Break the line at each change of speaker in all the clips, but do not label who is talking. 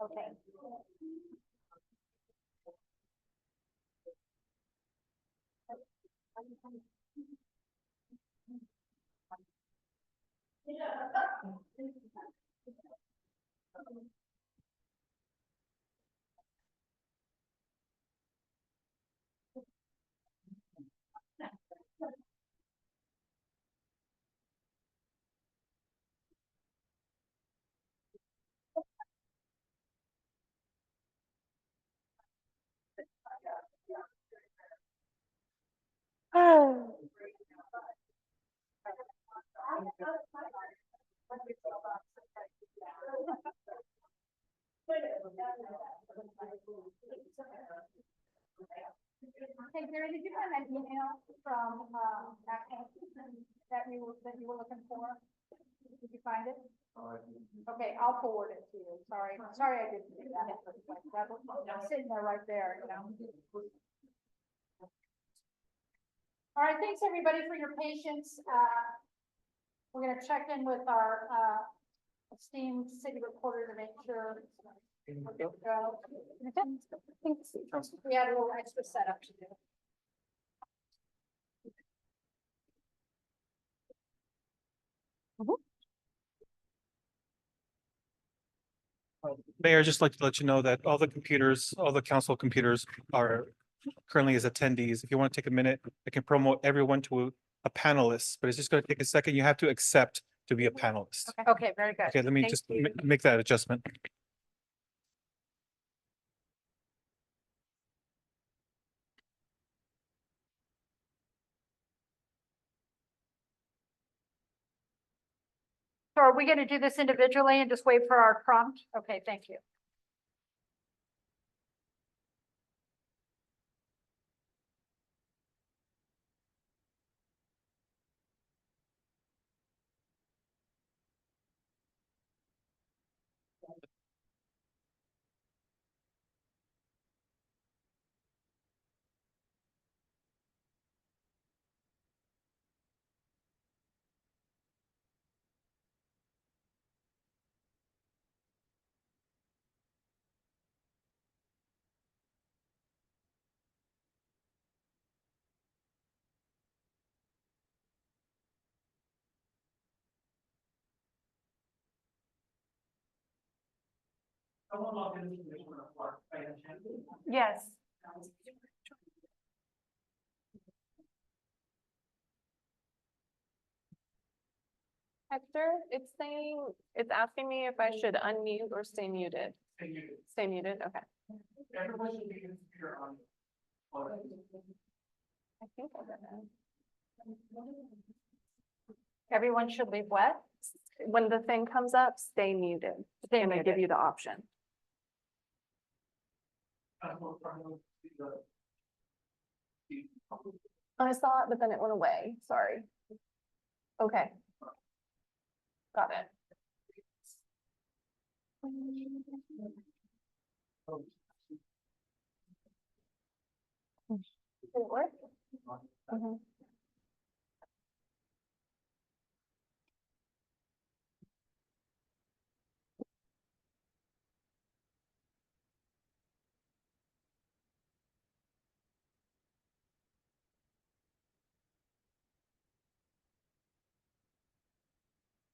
Okay. Oh. Hey, Gary, did you find that email from, that you were looking for? Did you find it? Okay, I'll forward it to you. Sorry I didn't do that. That was sitting there right there, you know? All right, thanks everybody for your patience. We're gonna check in with our, esteemed city reporter to make sure. we're good to go. We had a little extra setup to do.
Mayor, I'd just like to let you know that all the council computers are currently as attendees. If you want to take a minute, I can promote everyone to a panelist, but it's just going to take a second. You have to accept to be a panelist.
Okay, very good.
Okay, let me
Thank
just
you.
make that adjustment.
So are we gonna do this individually and just wait for our prompt? Okay, thank you. Yes.
Hector, it's asking me if I should unmute or stay muted. Stay muted, okay.
Everyone should be in your on.
I think I got it.
Everyone should leave what?
When the thing comes up, stay muted. It's
Stay
gonna give
muted.
you the option. I saw it, but then it went away. Sorry. Okay. Got it. Did it work? Mhm.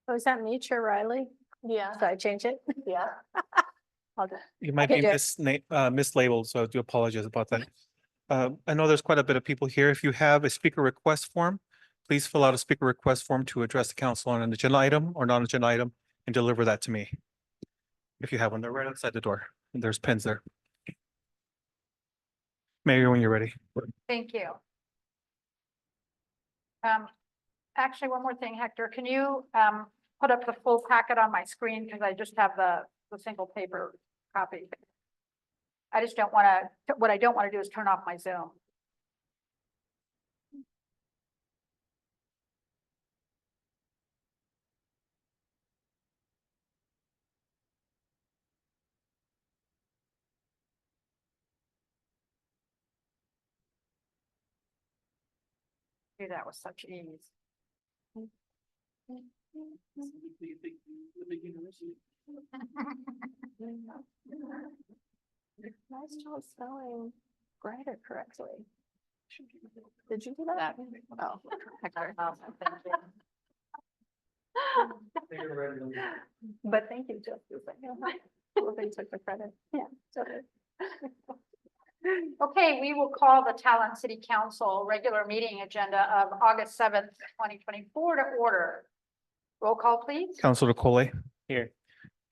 Oh, is that me, Chair Riley?
Yeah,
Should I change it?
yeah.
I'll do.
You might
can
be
do it.
mislabeled, so I do apologize about that. I know there's quite a bit of people here. If you have a speaker request form, please fill out a speaker request form to address the council on an agenda item or non-agenda item and deliver that to me. If you have one, they're right outside the door. And there's pens there. Mayor, when you're ready.
Thank you. Actually, one more thing, Hector, can you, put up the full packet on my screen? Because I just have the single paper copy. I just don't wanna, what I don't wanna do is turn off my Zoom. Do that with such ease.
Nice job spelling Greider correctly. Did you do that? Oh. Hector. But thank you, Justice. Well, they took the credit. Yeah.
Okay, we will call the Talent City Council regular meeting agenda of August 7th, 2024 to order. Roll call, please.
Counselor Collet. Here.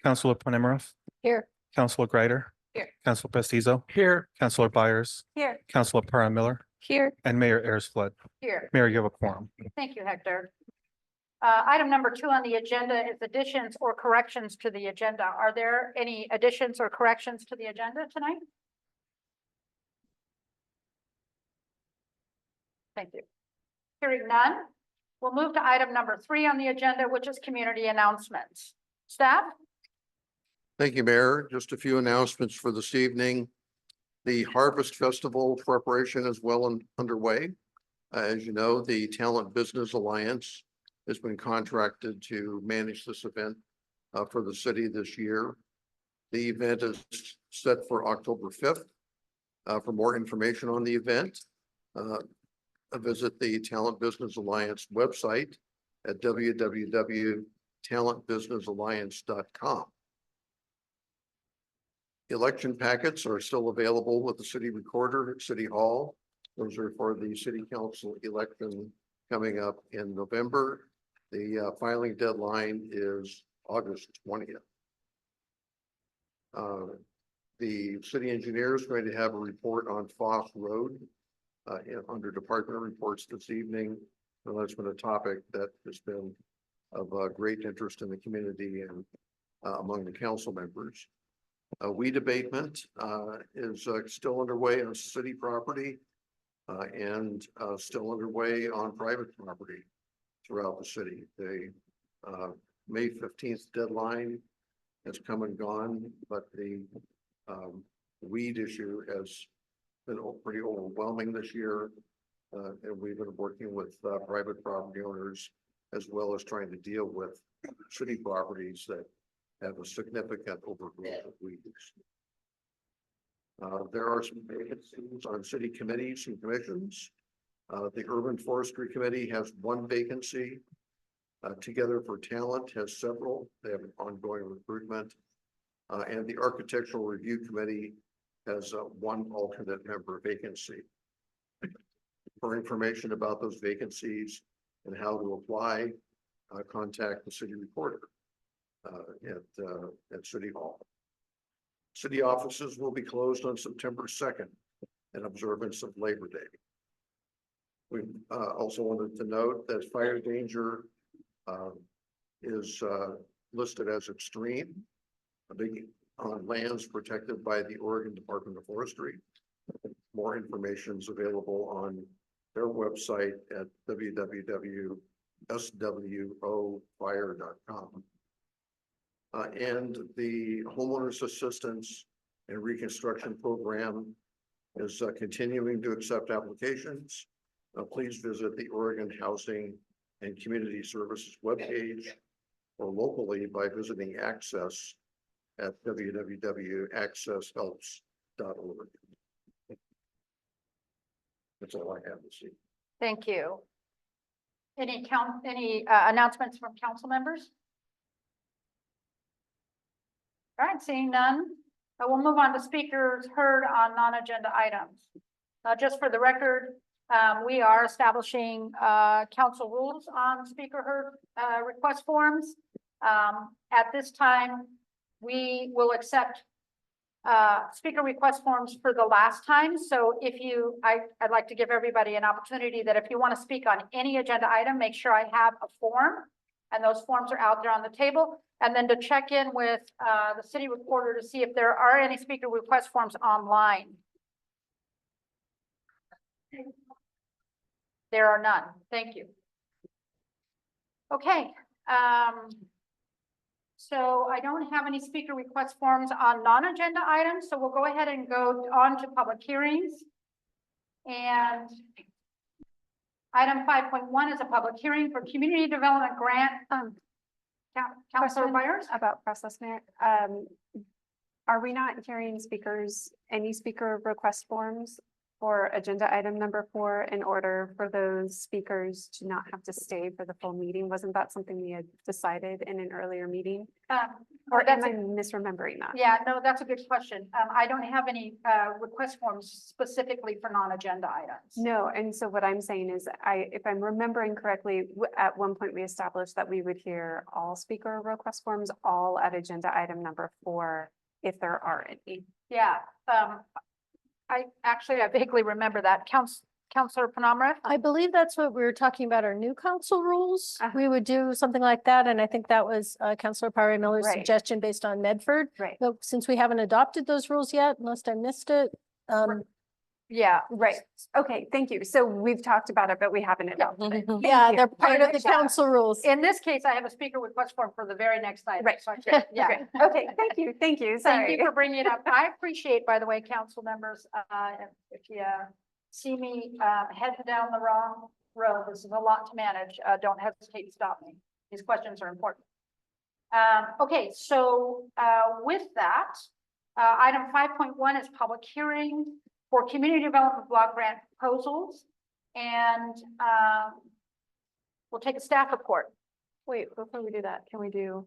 Counselor Panemarov.
Here.
Counselor Greider.
Here.
Counselor Pestizo. Here. Counselor Byers.
Here.
Counselor Para Miller.
Here.
And Mayor Ayers Flood.
Here.
Mayor, you have a quorum.
Thank you, Hector. Item number 2 on the agenda is additions or corrections to the agenda. Are there any additions or corrections to the agenda tonight? Thank you. Hearing none, we'll move to item number 3 on the agenda, which is community announcements. Staff?
Thank you, Mayor. Just a few announcements for this evening. The Harvest Festival preparation is well underway. As you know, the Talent Business Alliance has been contracted to manage this event for the city this year. The event is set for October 5th. For more information on the event, visit the Talent Business Alliance website at www.talentbusinessalliance.com. Election packets are still available with the city recorder at City Hall. Those are for the city council election coming up in November. The filing deadline is August 20th. The city engineer is going to have a report on Foss Road under department reports this evening. And that's been a topic that has been of great interest in the community and among the council members. Weed abatement is still underway on city property and still underway on private property throughout the city. The May 15th deadline has come and gone, but the weed issue has been pretty overwhelming this year. And we've been working with private property owners as well as trying to deal with city properties that have a significant overgrowth of weeds. There are some vacancies on city committees and commissions. The Urban Forestry Committee has 1 vacancy. Together for Talent has several. They have an ongoing recruitment. And the Architectural Review Committee has 1 alternate member vacancy. For information about those vacancies and how to apply, contact the city recorder at City Hall. City offices will be closed on September 2nd in observance of Labor Day. We also wanted to note that fire danger is listed as extreme on lands protected by the Oregon Department of Forestry. More information is available on their website at www.swofire.com. And the homeowners assistance and reconstruction program is continuing to accept applications. Please visit the Oregon Housing and Community Services webpage or locally by visiting Access at www.accesshelps.org. That's all I have to see.
Thank you. Any announcements from council members? All right, seeing none, we'll move on to speakers heard on non-agenda items. Just for the record, we are establishing council rules on speaker heard request forms. At this time, we will accept speaker request forms for the last time. So if I'd like to give everybody an opportunity that if you want to speak on any agenda item, make sure I have a form, and those forms are out there on the table. And then to check in with the city recorder to see if there are any speaker request forms online. There are none. Thank you. Okay. So I don't have any speaker request forms on non-agenda items, so we'll go ahead and go on to public hearings. And item 5.1 is a public hearing for community development grant. Counselor
Question
Myers?
About process, Mayor. Are we not hearing speakers, any speaker request forms for agenda item number 4 in order for those speakers to not have to stay for the full meeting? Wasn't that something we had decided in an earlier meeting? Or am
That's
I
a-
misremembering that?
Yeah, no, that's a good question. I don't have any request forms specifically for non-agenda items.
No, and so what I'm saying is if I'm remembering correctly, at one point we established that we would hear all speaker request forms all at agenda item number 4, if there are any.
Yeah, I vaguely remember that. Counselor Penamara?
I believe that's what we were talking about, our new council rules.
Uh-huh.
We would do something like that, and I think that was Councilor Power Miller's
Right.
suggestion based on Medford.
Right.
But since we haven't adopted those rules yet, unless I missed it,
Yeah,
Right, okay, thank you. So we've talked about it, but we haven't adopted it. Thank
yeah,
you.
they're part of the
Yeah.
council rules.
in this case, I have a speaker request form for the very next item.
Right.
So I should- Yeah.
Great. Okay, thank you,
Thank
sorry.
you for bringing it up. I appreciate, by the way, council members, if you see me heading down the wrong road, this is a lot to manage. Don't hesitate to stop me. These questions are important. Okay, so with that, item 5.1 is public hearing for community development block grant proposals. And we'll take a staff report.
Wait, before we do that, can we do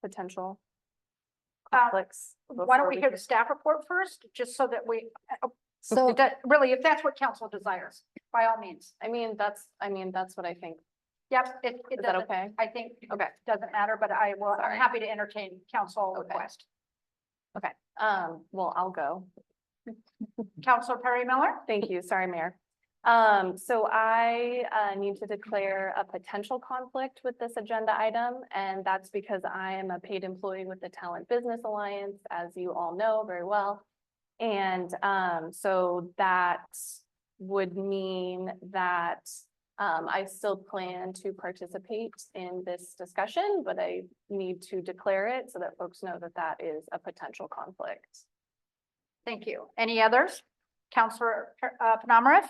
potential
Uh,
conflicts?
Why don't
before
we hear the staff report first, just so that we,
So
really, if that's what council desires, by all means.
I mean, that's what I think.
Yep, it
Is that
doesn't,
okay?
I think
Okay.
it doesn't matter, but I'm
Sorry.
happy to entertain council
Okay.
request.
Okay, well, I'll go.
Counselor Perry Miller?
Thank you. Sorry, Mayor. So I need to declare a potential conflict with this agenda item, and that's because I am a paid employee with the Talent Business Alliance, as you all know very well. And so that would mean that I still plan to participate in this discussion, but I need to declare it so that folks know that that is a potential conflict.
Thank you. Any others? Counselor Penamara?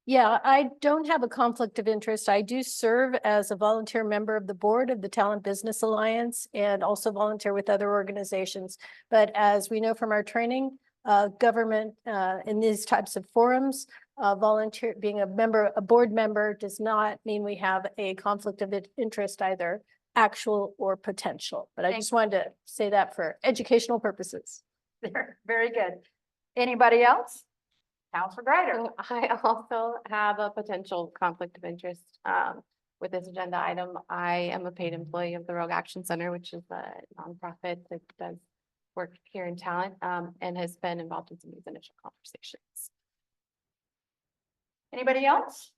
yeah, I don't have a conflict of interest. I do serve as a volunteer member of the board of the Talent Business Alliance and also volunteer with other organizations. But as we know from our training, government in these types of forums, volunteer, being a board member does not mean we have a conflict of interest, either actual or potential. But I
Thank
just wanted to say that for educational purposes.
Very good. Anybody else? Counselor Greider?
So I also have a potential conflict of interest with this agenda item. I am a paid employee of the Rogue Action Center, which is a nonprofit that does work here in Talent and has been involved in some of these initial conversations.
Anybody else?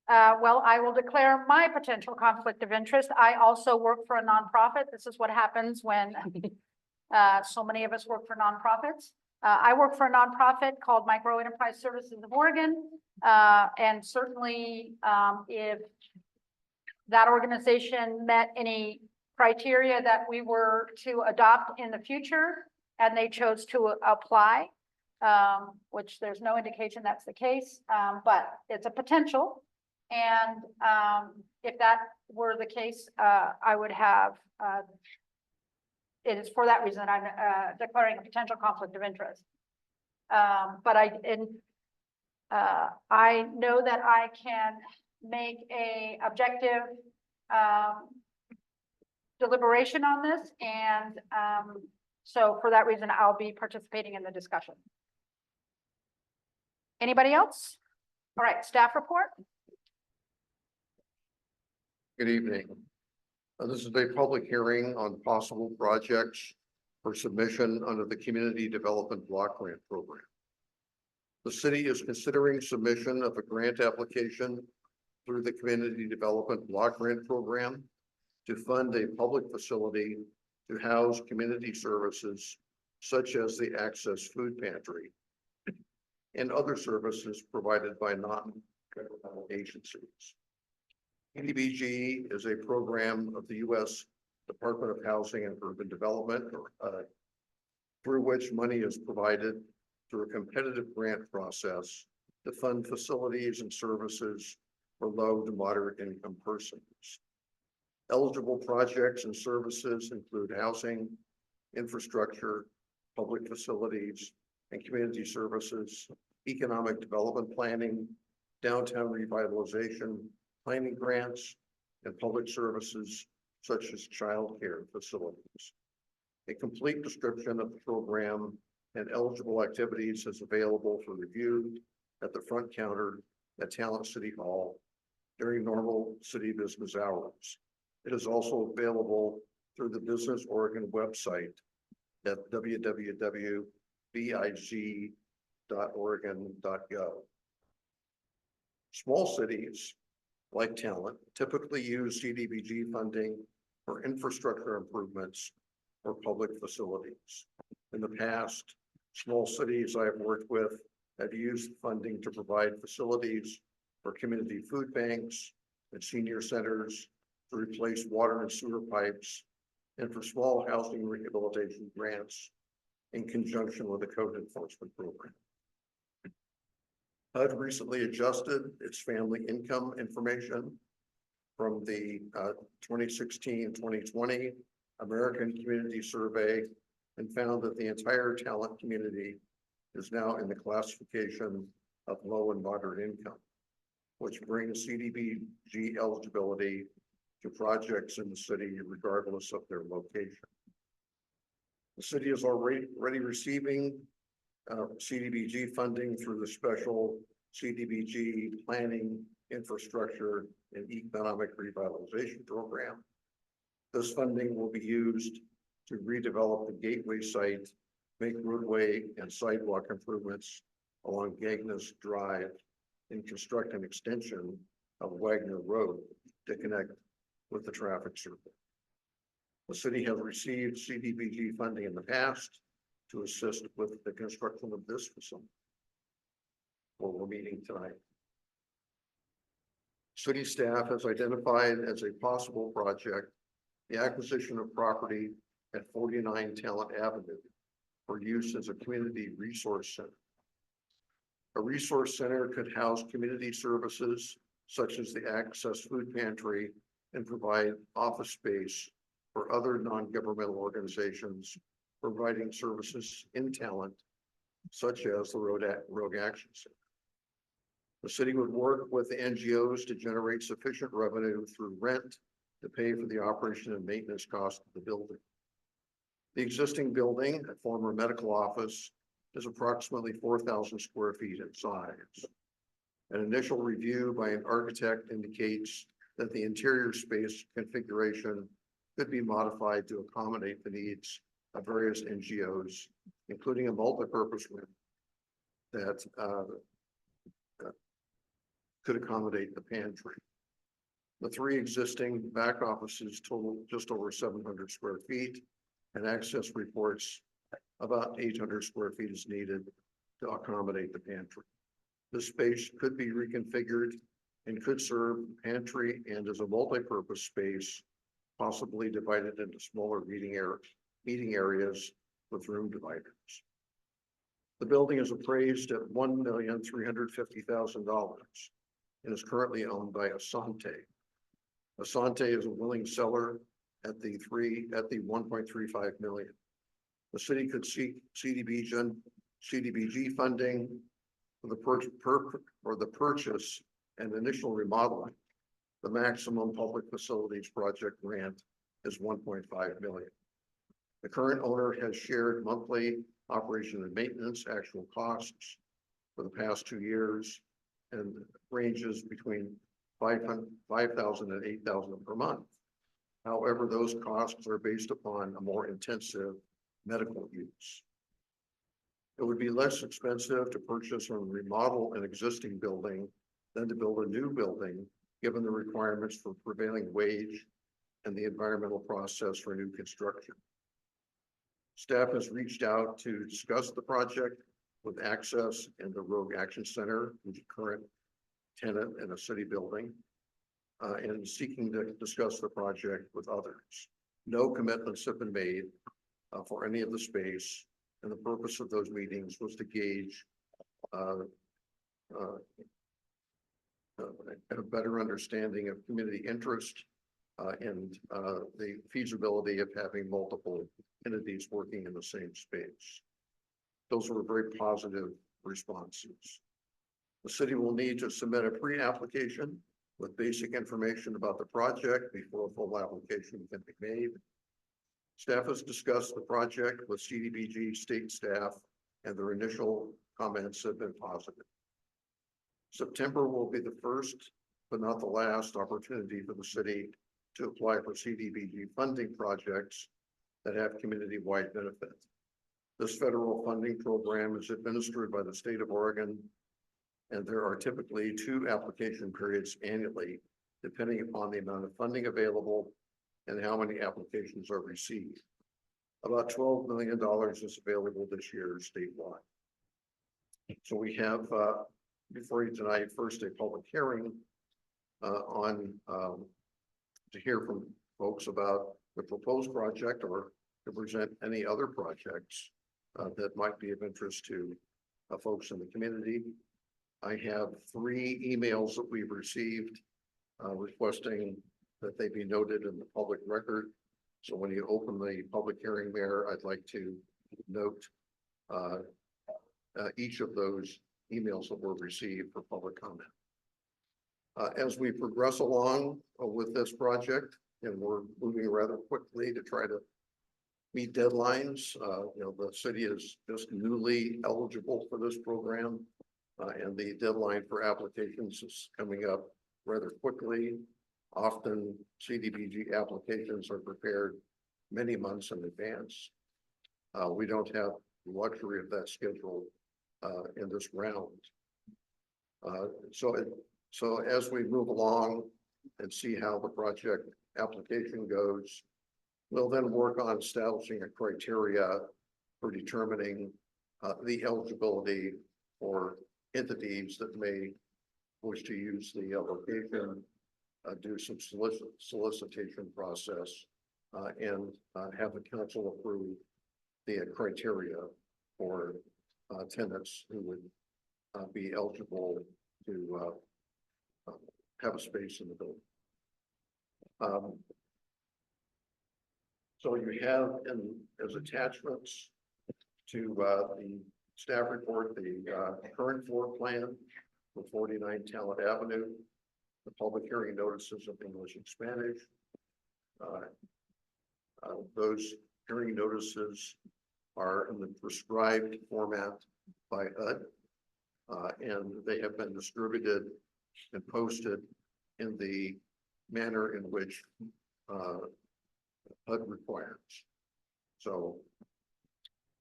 Well, I will declare my potential conflict of interest. I also work for a nonprofit. This is what happens when so many of us work for nonprofits. I work for a nonprofit called Micro Enterprise Services of Oregon. And certainly, if that organization met any criteria that we were to adopt in the future, and they chose to apply, which there's no indication that's the case, but it's a potential. And if that were the case, I would have, it is for that reason I'm declaring a potential conflict of interest. But I know that I can make a objective deliberation on this, and so for that reason, I'll be participating in the discussion. Anybody else? All right, staff report.
Good evening. This is a public hearing on possible projects for submission under the Community Development Block Grant Program. The city is considering submission of a grant application through the Community Development Block Grant Program to fund a public facility to house community services such as the Access Food Pantry and other services provided by non-governmental agencies. PDBG is a program of the U.S. Department of Housing and Urban Development, through which money is provided through a competitive grant process to fund facilities and services for low to moderate income persons. Eligible projects and services include housing, infrastructure, public facilities, and community services, economic development planning, downtown revitalization, planning grants, and public services such as childcare facilities. A complete description of the program and eligible activities is available for review at the front counter at Talent City Hall during normal city business hours. It is also available through the Business Oregon website at www.big.oregon.gov. Small cities like Talent typically use CDBG funding for infrastructure improvements or public facilities. In the past, small cities I've worked with have used funding to provide facilities for community food banks and senior centers, to replace water and sewer pipes, and for small housing rehabilitation grants in conjunction with the code enforcement program. HUD recently adjusted its family income information from the 2016-2020 American Community Survey and found that the entire Talent community is now in the classification of low and moderate income, which brings CDBG eligibility to projects in the city regardless of their location. The city is already receiving CDBG funding through the special CDBG Planning, Infrastructure, and Economic Revitalization Program. This funding will be used to redevelop the Gateway site, make roadway and sidewalk improvements along Gagnes Drive, and construct an extension of Wagner Road to connect with the traffic circle. The city has received CDBG funding in the past to assist with the construction of this facility, where we're meeting tonight. City staff has identified as a possible project the acquisition of property at 49 Talent Avenue for use as a community resource center. A resource center could house community services such as the Access Food Pantry and provide office space for other non-governmental organizations providing services in Talent, such as the Rogue Action Center. The city would work with the NGOs to generate sufficient revenue through rent to pay for the operation and maintenance cost of the building. The existing building, a former medical office, is approximately 4,000 square feet in size. An initial review by an architect indicates that the interior space configuration could be modified to accommodate the needs of various NGOs, including a multi-purpose room that could accommodate the pantry. The three existing back offices total just over 700 square feet, and access reports about 800 square feet is needed to accommodate the pantry. This space could be reconfigured and could serve the pantry and as a multi-purpose space, possibly divided into smaller meeting areas with room dividers. The building is appraised at $1,350,000 and is currently owned by Asante. Asante is a willing seller at the 1.35 million. The city could seek CDBG funding for the purchase and initial remodeling. The maximum public facilities project grant is 1.5 million. The current owner has shared monthly operation and maintenance actual costs for the past 2 years and ranges between $5,000 and $8,000 per month. However, those costs are based upon a more intensive medical use. It would be less expensive to purchase or remodel an existing building than to build a new building, given the requirements for prevailing wage and the environmental process for new construction. Staff has reached out to discuss the project with Access and the Rogue Action Center, which is current tenant in a city building, and seeking to discuss the project with others. No commitments have been made for any of the space, and the purpose of those meetings was to gauge a better understanding of community interest the feasibility of having multiple entities working in the same space. Those were very positive responses. The city will need to submit a pre-application with basic information about the project before a full application can be made. Staff has discussed the project with CDBG state staff, and their initial comments have been positive. September will be the first, but not the last, opportunity for the city to apply for CDBG funding projects that have community-wide benefit. This federal funding program is administered by the state of Oregon, and there are typically 2 application periods annually, depending upon the amount of funding available and how many applications are received. About $12 million is available this year statewide. So we have before you tonight, first a public hearing to hear from folks about the proposed project or to present any other projects that might be of interest to folks in the community. I have 3 emails that we've received requesting that they be noted in the public record. So when you open the public hearing there, I'd like to note each of those emails that were received for public comment. As we progress along with this project, and we're moving rather quickly to try to meet deadlines, the city is just newly eligible for this program, and the deadline for applications is coming up rather quickly. Often CDBG applications are prepared many months in advance. We don't have the luxury of that schedule in this round. So as we move along and see how the project application goes, we'll then work on establishing a criteria for determining the eligibility for entities that may wish to use the location, do some solicitation process, and have the council approve the criteria for tenants who would be eligible to have a space in the building. So you have as attachments to the staff report, the current floor plan for 49 Talent Avenue, the public hearing notices of English and Spanish. Those hearing notices are in the prescribed format by HUD, and they have been distributed and posted in the manner in which HUD requires. So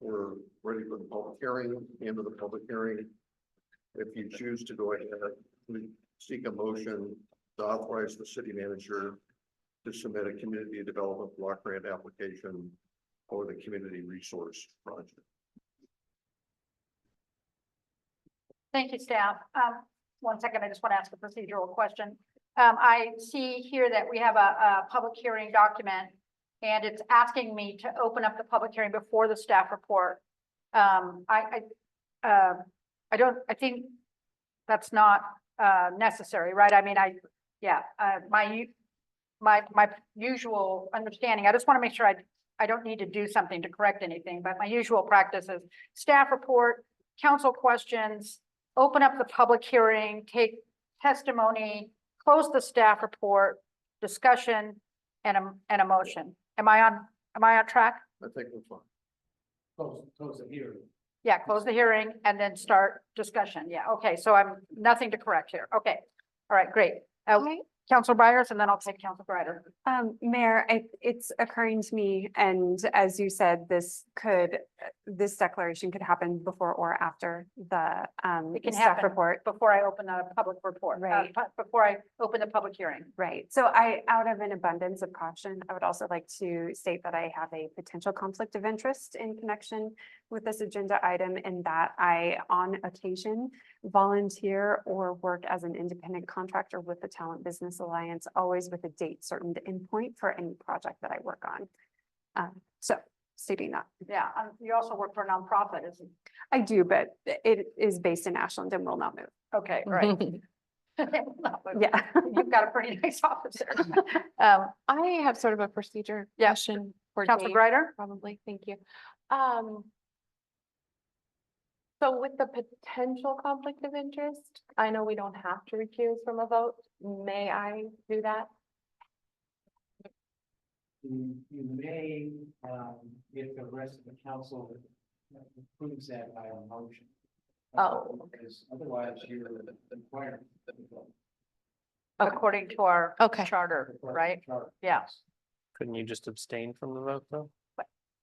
we're ready for the public hearing, end of the public hearing. If you choose to go ahead, please seek a motion to authorize the city manager to submit a community development block grant application for the community resource project.
Thank you, staff. 1 second, I just want to ask a procedural question. I see here that we have a public hearing document, and it's asking me to open up the public hearing before the staff report. I think that's not necessary, right? I mean, my usual understanding, I just want to make sure I don't need to do something to correct anything, but my usual practice is staff report, council questions, open up the public hearing, take testimony, close the staff report, discussion, and a motion. Am I on track?
I think we're fine.
Close the hearing.
Yeah, close the hearing and then start discussion. Yeah, okay, so I'm nothing to correct here. Okay, all right, great. Councilor Byers, and then I'll take Councilor Greider.
Mayor, it's occurring to me, and as you said, this declaration could happen before or after the
It can
staff
happen
report.
before I open a public report,
Right.
before I open the public hearing.
Right. So out of an abundance of caution, I would also like to state that I have a potential conflict of interest in connection with this agenda item, in that I, on occasion, volunteer or work as an independent contractor with the Talent Business Alliance, always with a date certain to endpoint for any project that I work on. So stating that.
Yeah, you also work for a nonprofit, isn't it?
I do, but it is based in Ashland and will not move.
Okay, all right.
Yeah.
You've got a pretty nice office there.
I have sort of a procedure
Yeah.
question for
Counselor
Dave,
Greider?
probably. Thank you. So with the potential conflict of interest, I know we don't have to recuse from a vote. May I do that?
You may, if the rest of the council approves that by a motion.
Oh.
Because otherwise you're required.
According to our
Okay.
charter, right? Yeah.
Couldn't you just abstain from the vote though?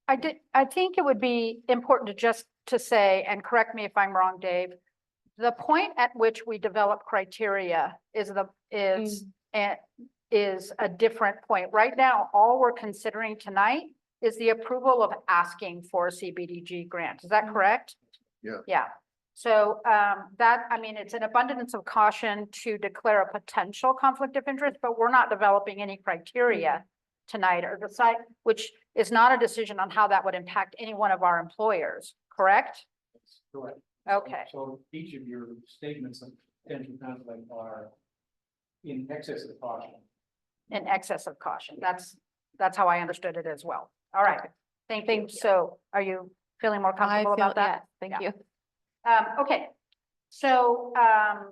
I think it would be important to just to say, and correct me if I'm wrong, Dave, the point at which we develop criteria is is a different point. Right now, all we're considering tonight is the approval of asking for a CBDG grant. Is that correct?
Yeah.
Yeah. So that, I mean, it's an abundance of caution to declare a potential conflict of interest, but we're not developing any criteria tonight or decide, which is not a decision on how that would impact any one of our employers, correct?
Correct.
Okay.
So each of your statements of potential conflict are in excess of caution.
In excess of caution. That's how I understood it as well. All right. Thank you.
Thank you.
So are you feeling more
I
comfortable
feel,
about that?
yes, thank
Yeah.
you.
Okay. So are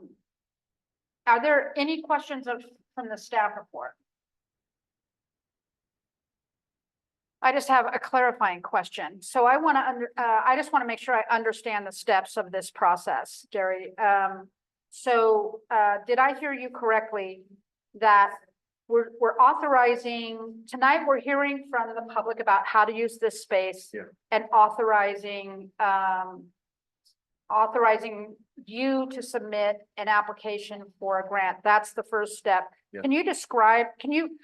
there any questions from the staff report? I just have a clarifying question. So I want to I just want to make sure I understand the steps of this process, Jerry. Did I hear you correctly that we're authorizing, tonight we're hearing from the public about how to use this space
Yeah.
and authorizing you to submit an application for a grant. That's the first step.
Yeah.
Can you describe, can you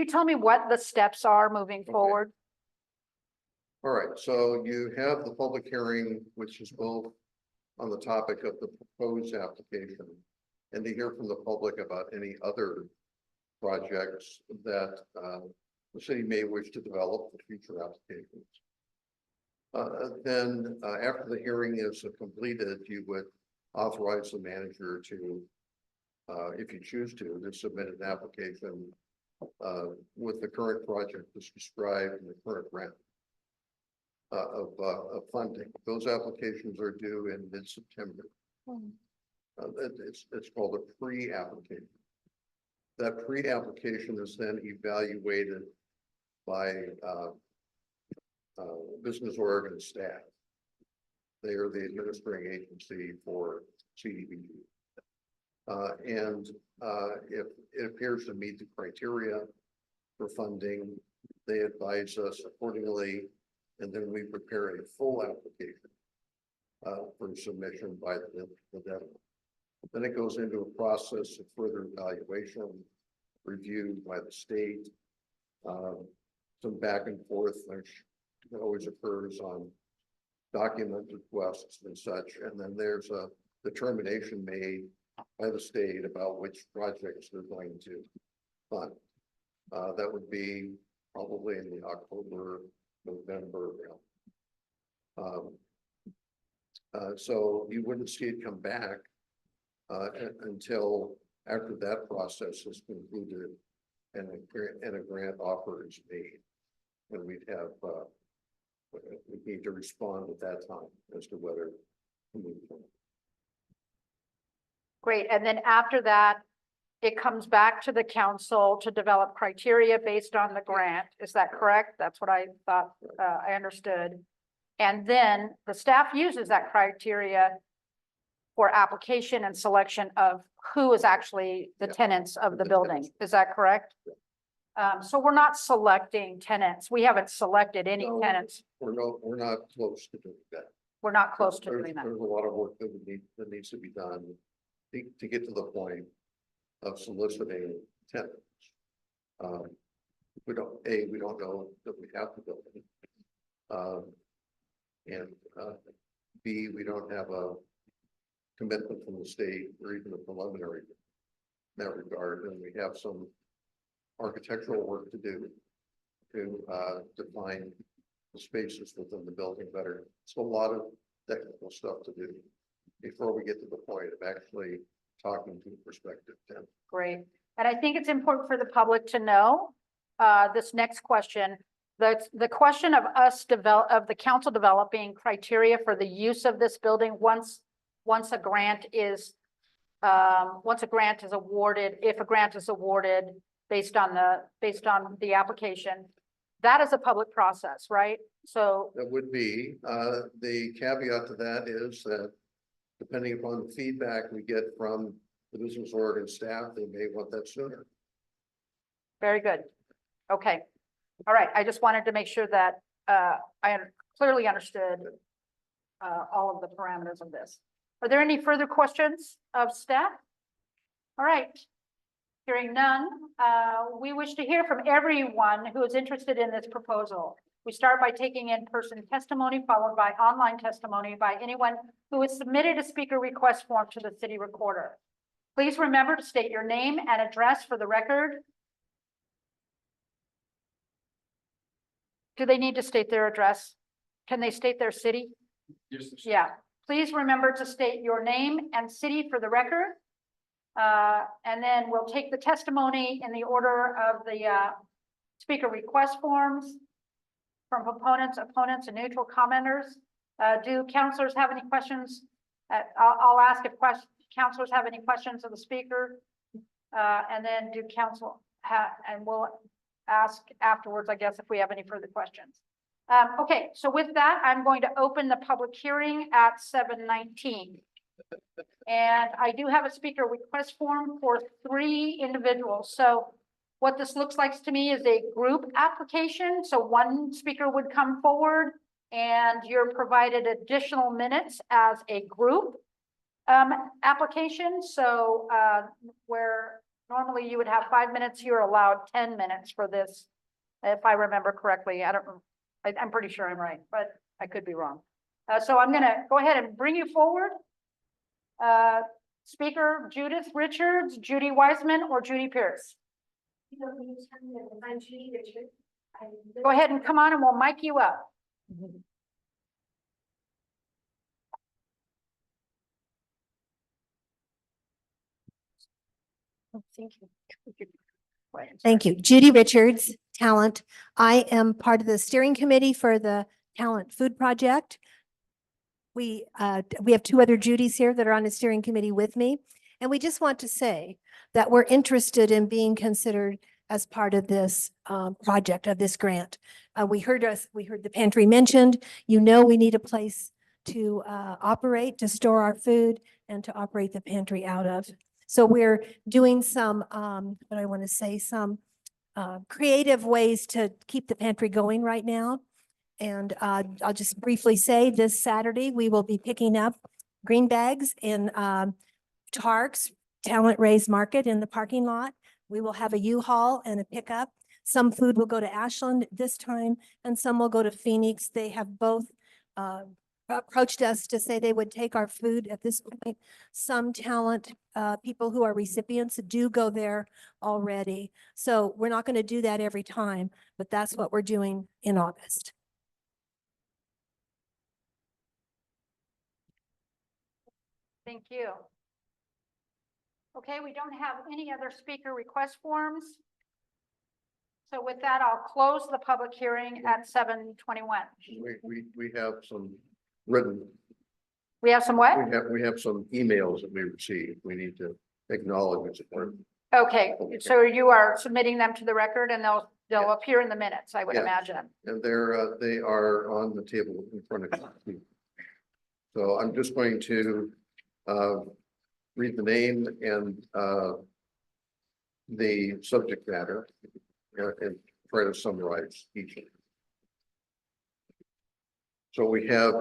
tell me what the steps are moving forward?
All right, so you have the public hearing, which is both on the topic of the proposed application and to hear from the public about any other projects that the city may wish to develop for future applications. Then after the hearing is completed, you would authorize the manager to, if you choose to submit an application with the current project as described in the current grant of funding. Those applications are due in mid-September. It's called a pre-application. That pre-application is then evaluated by Business Oregon staff. They are the administering agency for CDBG. If it appears to meet the criteria for funding, they advise us accordingly, and then we prepare a full application for submission by the deadline. Then it goes into a process of further evaluation, review by the state, some back and forth, which always occurs on document requests and such, and then there's a determination made by the state about which projects they're going to fund. That would be probably in the October, November. So you wouldn't see it come back until after that process is concluded and a grant offer is made. And we'd have, we need to respond at that time as to whether to move forward.
Great. And then after that, it comes back to the council to develop criteria based on the grant. Is that correct? That's what I thought, I understood. And then the staff uses that criteria for application and selection of who is actually the
Yeah.
tenants of the
The
building.
tenants.
Is that correct? So we're not selecting tenants. We haven't selected any
No.
tenants.
We're not close to doing that.
We're not close to
There's-
doing that.
There's a lot of work that needs to be done to get to the point of soliciting tenants. We don't know that we have the building. And B, we don't have a commitment from the state or even a preliminary in that regard, and we have some architectural work to do to define the spaces within the building better. So a lot of technical stuff to do before we get to the point of actually talking to prospective tenants.
Great. And I think it's important for the public to know, this next question. The question of of the council developing criteria for the use of this building once a grant is awarded, if a grant is awarded based on the application, that is a public process, right? So,
That would be, the caveat to that is that depending upon the feedback we get from the business org and staff, they may want that sooner.
very good. Okay. All right. I just wanted to make sure that, I clearly understood, all of the parameters of this. Are there any further questions of staff? All right. Hearing none, we wish to hear from everyone who is interested in this proposal. We start by taking in-person testimony, followed by online testimony by anyone who has submitted a speaker request form to the city recorder. Please remember to state your name and address for the record. Do they need to state their address? Can they state their city? Yeah, please remember to state your name and city for the record. And then we'll take the testimony in the order of the speaker request forms from proponents, opponents, and neutral commenters. Do counselors have any questions? I'll ask if counselors have any questions of the speaker. And then do council and we'll ask afterwards, I guess, if we have any further questions. Okay, so with that, I'm going to open the public hearing at 7:19. And I do have a speaker request form for 3 individuals. So what this looks like to me is a group application. So one speaker would come forward and you're provided additional minutes as a group application. So where normally you would have 5 minutes, you're allowed 10 minutes for this. If I remember correctly, I'm pretty sure I'm right, but I could be wrong. So I'm gonna go ahead and bring you forward. Speaker Judith Richards, Judy Wiseman, or Judy Pierce.
I'm Judy Richards.
Go ahead and come on and we'll mic you up.
Oh, thank you.
Thank you. Judy Richards, Talent. I am part of the steering committee for the Talent Food Project. We have 2 other Judys here that are on the steering committee with me. And we just want to say that we're interested in being considered as part of this project, of this grant. We heard the pantry mentioned. You know, we need a place to operate, to store our food and to operate the pantry out of. So we're doing some, what I want to say, some creative ways to keep the pantry going right now. And I'll just briefly say this Saturday, we will be picking up green bags in Tark's Talent Raise Market in the parking lot. We will have a U-Haul and a pickup. Some food will go to Ashland this time and some will go to Phoenix. They have both approached us to say they would take our food at this point. Some talent people who are recipients do go there already. So we're not going to do that every time, but that's what we're doing in August.
Thank you. Okay, we don't have any other speaker request forms. So with that, I'll close the public hearing at 7:21.
We have some written,
We have some what?
we have some emails that we received. We need to acknowledge it.
Okay, so you are submitting them to the record and they'll appear in the minutes, I would
Yes.
imagine.
And they are on the table in front of you. So I'm just going to read the name and the subject matter and try to summarize each. So we have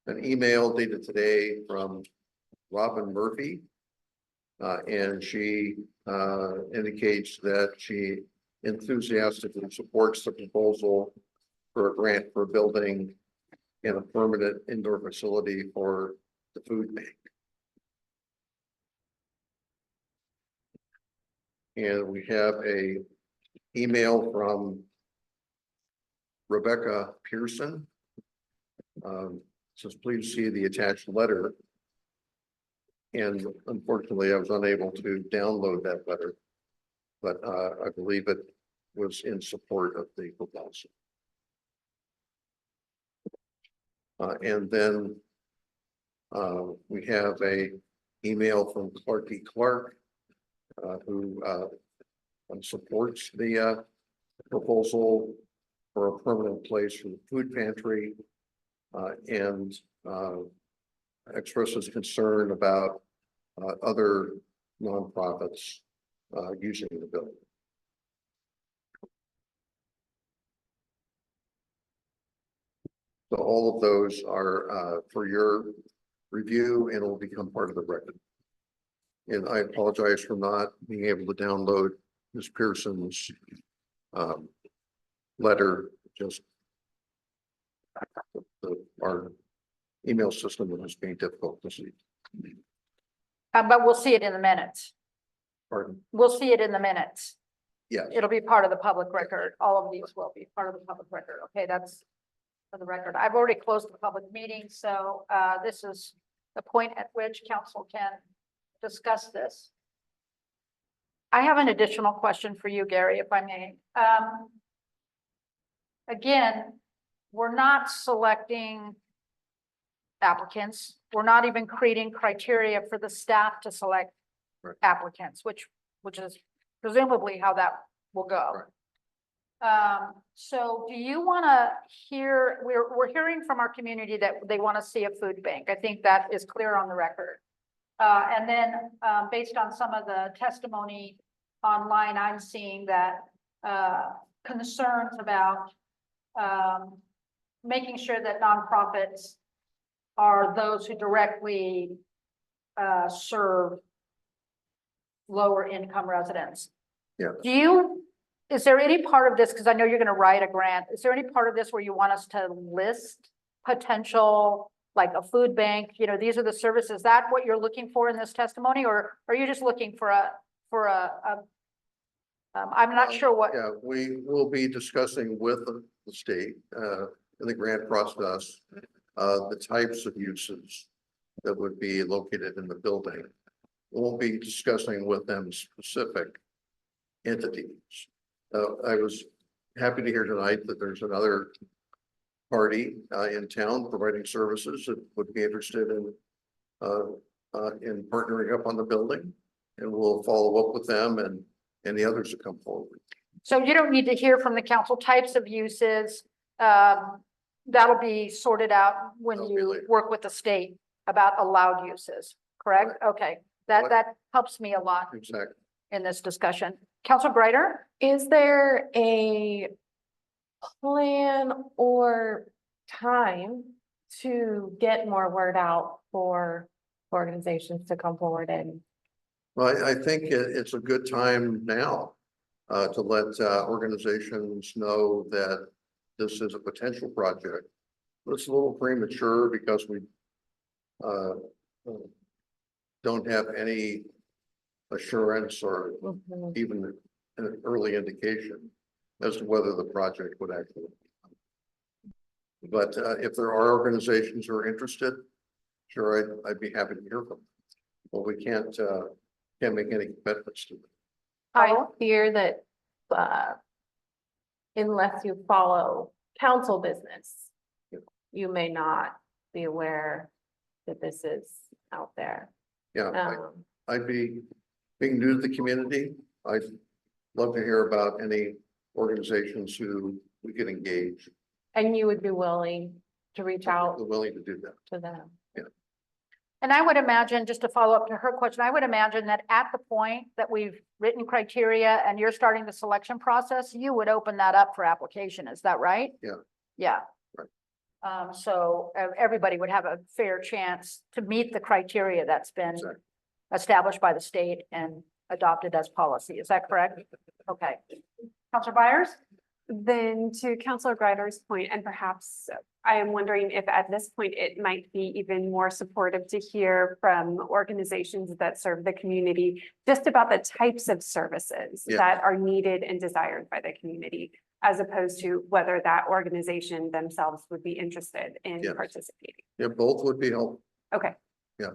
an email dated today from Robin Murphy. And she indicates that she enthusiastically supports the proposal for a grant for building in a permanent indoor facility for the food bank. And we have a email from Rebecca Pearson. Says, please see the attached letter And unfortunately, I was unable to download that letter. But I believe it was in support of the proposal. And then we have a email from Clarky Clark, who supports the proposal for a permanent place for the food pantry, and expresses concern about other nonprofits using the building. So all of those are for your review and will become part of the record. And I apologize for not being able to download Ms. Pearson's letter, just our email system was being difficult to see.
But we'll see it in the minutes.
Pardon?
We'll see it in the minutes.
Yes.
It'll be part of the public record. All of these will be part of the public record. Okay, that's for the record. I've already closed the public meeting, so this is the point at which council can discuss this. I have an additional question for you, Gary, if I may. Again, we're not selecting applicants. We're not even creating criteria for the staff to select
Right.
applicants, which is presumably how that will go. So do you want to hear, we're hearing from our community that they want to see a food bank. I think that is clear on the record. And then based on some of the testimony online, I'm seeing that concerns about making sure that nonprofits are those who directly serve lower income residents.
Yeah.
Is there any part of this, because I know you're going to write a grant, is there any part of this where you want us to list potential, like a food bank, you know, these are the services, is that what you're looking for in this testimony, or are you just looking for I'm not sure what,
Yeah, we will be discussing with the state in the grant process the types of uses that would be located in the building. We'll be discussing with them specific entities. I was happy to hear tonight that there's another party in town providing services that would be interested in partnering up on the building, and we'll follow up with them and the others that come forward.
so you don't need to hear from the council types of uses. That'll be sorted out when
That'll be
you
later.
work with the state about allowed uses, correct? Okay,
What-
that helps me a lot
Exactly.
in this discussion. Council Greider?
Is there a plan or time to get more word out for organizations to come forward and?
Well, I think it's a good time now to let organizations know that this is a potential project. It's a little premature because we don't have any assurance or even an early indication as to whether the project would actually. But if there are organizations who are interested, sure, I'd be happy to hear from them. But we can't make any commitments to them.
I fear that, unless you follow council business, you may not be aware that this is out there.
Yeah,
Um,
I'd be, being new to the community, I'd love to hear about any organizations who we could engage.
and you would be willing to reach out
We're willing to do that.
to them.
And I would imagine, just to follow up to her question, I would imagine that at the point that we've written criteria and you're starting the selection process, you would open that up for application. Is that right?
Yeah.
Yeah.
Right.
So everybody would have a fair chance to meet the criteria that's been
Exactly.
established by the state and adopted as policy. Is that correct? Okay. Counselor Byers?
Then to Councilor Greider's point, and perhaps I am wondering if at this point it might be even more supportive to hear from organizations that serve the community just about the types of services
Yeah.
that are needed and desired by the community, as opposed to whether that organization themselves would be interested in
Yes.
participating.
Yeah, both would be helpful.
Okay.
Yeah.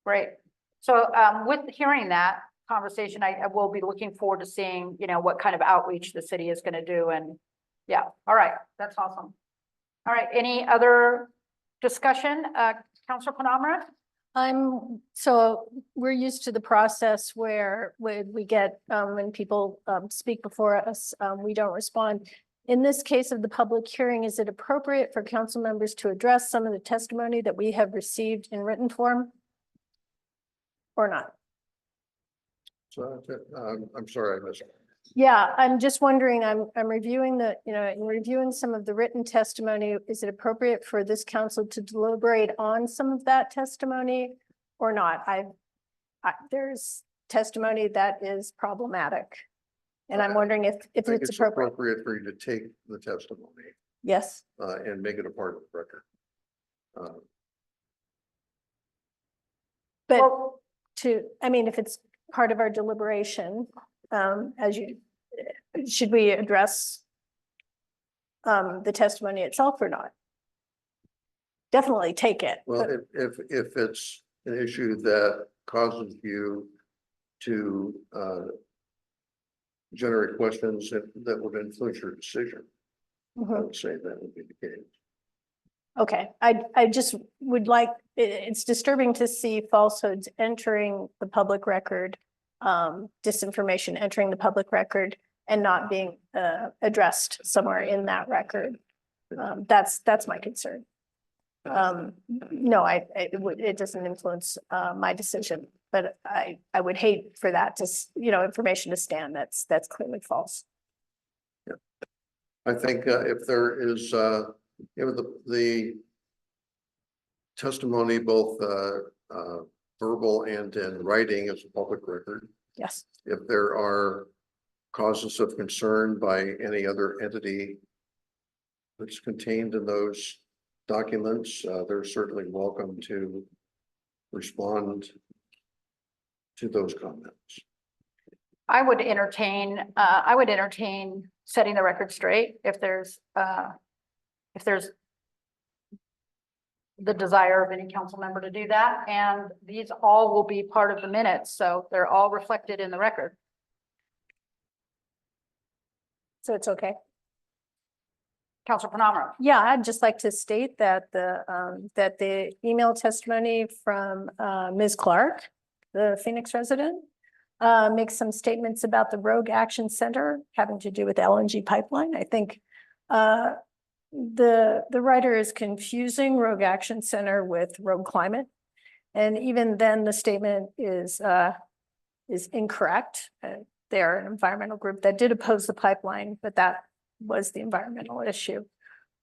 Great. So with hearing that conversation, I will be looking forward to seeing, what kind of outreach the city is going to do. And yeah, all right, that's awesome. All right, any other discussion? Counselor Panamara?
So we're used to the process where when we get, when people speak before us, we don't respond. In this case of the public hearing, is it appropriate for council members to address some of the testimony that we have received in written form? Or not?
So, I'm sorry, I missed.
Yeah, I'm just wondering, I'm reviewing in reviewing some of the written testimony, is it appropriate for this council to deliberate on some of that testimony or not? There's testimony that is problematic. And I'm wondering if
I think
it's
it's
appropriate.
appropriate for you to take the testimony,
Yes,
and make it a part of the record.
but
Well,
if it's part of our deliberation, should we address the testimony itself or not? Definitely take it.
Well,
but-
if it's an issue that causes you to generate questions that would influence your decision, I
Mhm.
would say that would be the case.
Okay, I just would like, it's disturbing to see falsehoods entering the public record, disinformation entering the public record and not being addressed somewhere in that record. That's my concern. No, it doesn't influence my decision, but I would hate for that to, information to stand that's clearly false.
I think if there is, the testimony, both verbal and in writing, is a public record.
Yes,
If there are causes of concern by any other entity that's contained in those documents, they're certainly welcome to respond to those comments.
I would entertain setting the record straight if there's the desire of any council member to do that. And these all will be part of the minutes, so they're all reflected in the record.
so it's okay.
Counselor Panamara?
Yeah, I'd just like to state that the email testimony from Ms. Clark, the Phoenix resident, makes some statements about the Rogue Action Center having to do with LNG pipeline. I think the writer is confusing Rogue Action Center with Rogue Climate. And even then, the statement is incorrect. They're an environmental group that did oppose the pipeline, but that was the environmental issue.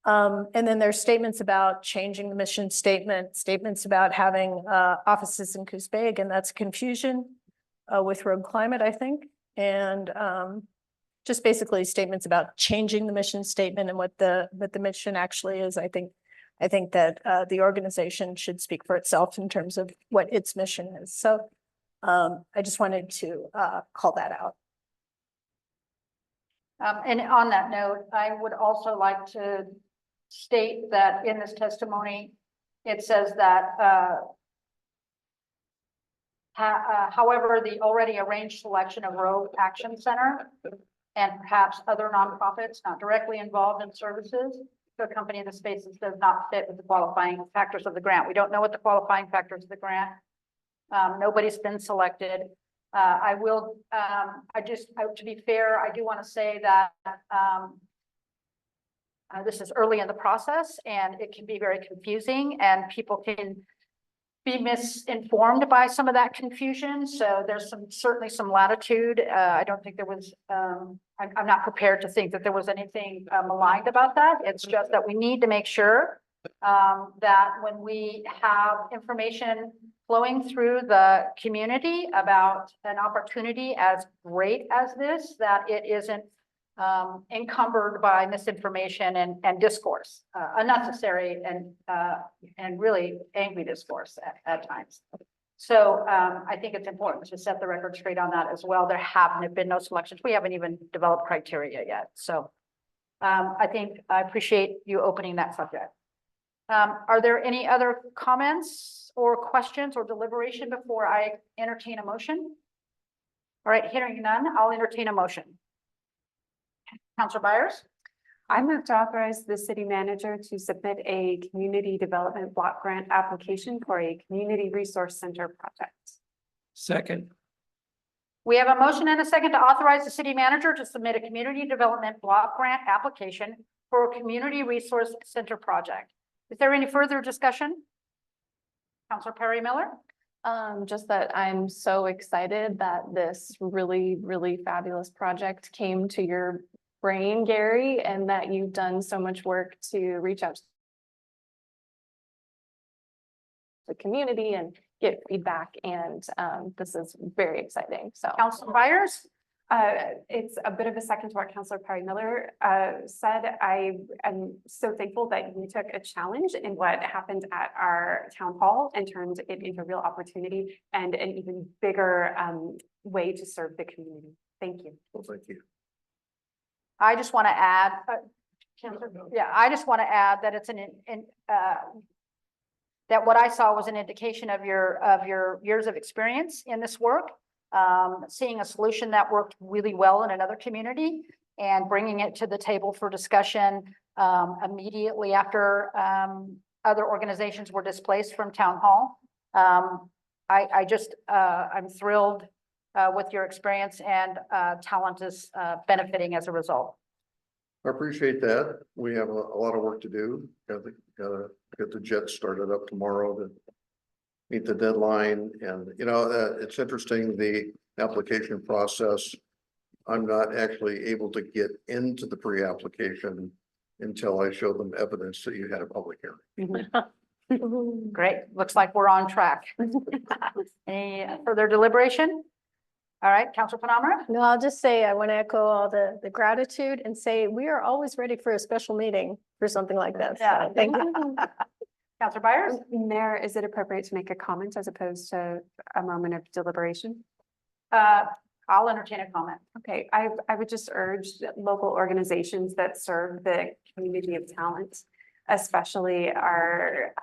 And then there's statements about changing the mission statement, statements about having offices in Coos Bay. Again, that's confusion with Rogue Climate, I think. And just basically statements about changing the mission statement and what the mission actually is. I think that the organization should speak for itself in terms of what its mission is. So I just wanted to call that out.
And on that note, I would also like to state that in this testimony, it says that however, the already arranged selection of Rogue Action Center and perhaps other nonprofits not directly involved in services to a company in the spaces does not fit with the qualifying factors of the grant. We don't know what the qualifying factors of the grant. Nobody's been selected. To be fair, I do want to say that this is early in the process and it can be very confusing and people can be misinformed by some of that confusion. So there's certainly some latitude. I don't think there was, I'm not prepared to think that there was anything maligned about that. It's just that we need to make sure that when we have information flowing through the community about an opportunity as great as this, that it isn't encumbered by misinformation and discourse, unnecessary and really angry discourse at times. So I think it's important to set the record straight on that as well. There haven't been no selections. We haven't even developed criteria yet. So I appreciate you opening that subject. Are there any other comments or questions or deliberation before I entertain a motion? All right, hearing none, I'll entertain a motion. Counselor Byers?
I move to authorize the city manager to submit a community development block grant application for a community resource center project.
Second.
We have a motion and a second to authorize the city manager to submit a community development block grant application for a community resource center project. Is there any further discussion? Counselor Perry Miller?
Just that I'm so excited that this really, really fabulous project came to your brain, Gary, and that you've done so much work to reach out to the community and get feedback. And this is very exciting. So
Counselor Byers?
It's a bit of a second to what Councilor Perry Miller said. I am so thankful that you took a challenge in what happened at our town hall and turned it into a real opportunity and an even bigger way to serve the community. Thank you.
Well, thank you.
I just want to add, I just want to add that it's that what I saw was an indication of your years of experience in this work. Seeing a solution that worked really well in another community and bringing it to the table for discussion immediately after other organizations were displaced from town hall. I'm thrilled with your experience, and talent is benefiting as a result.
I appreciate that. We have a lot of work to do. Gotta get the jet started up tomorrow to meet the deadline. And, it's interesting, the application process. I'm not actually able to get into the pre-application until I show them evidence that you had a public hearing.
Great, looks like we're on track. Any further deliberation? All right, Councilor Penamara?
No, I'll just say, I want to echo all the gratitude and say, we are always ready for a special meeting for something like this.
Yeah.
So thank you.
Counselor Byers?
Mayor, is it appropriate to make a comment as opposed to a moment of deliberation?
I'll entertain a comment.
Okay, I would just urge that local organizations that serve the community of talent, especially our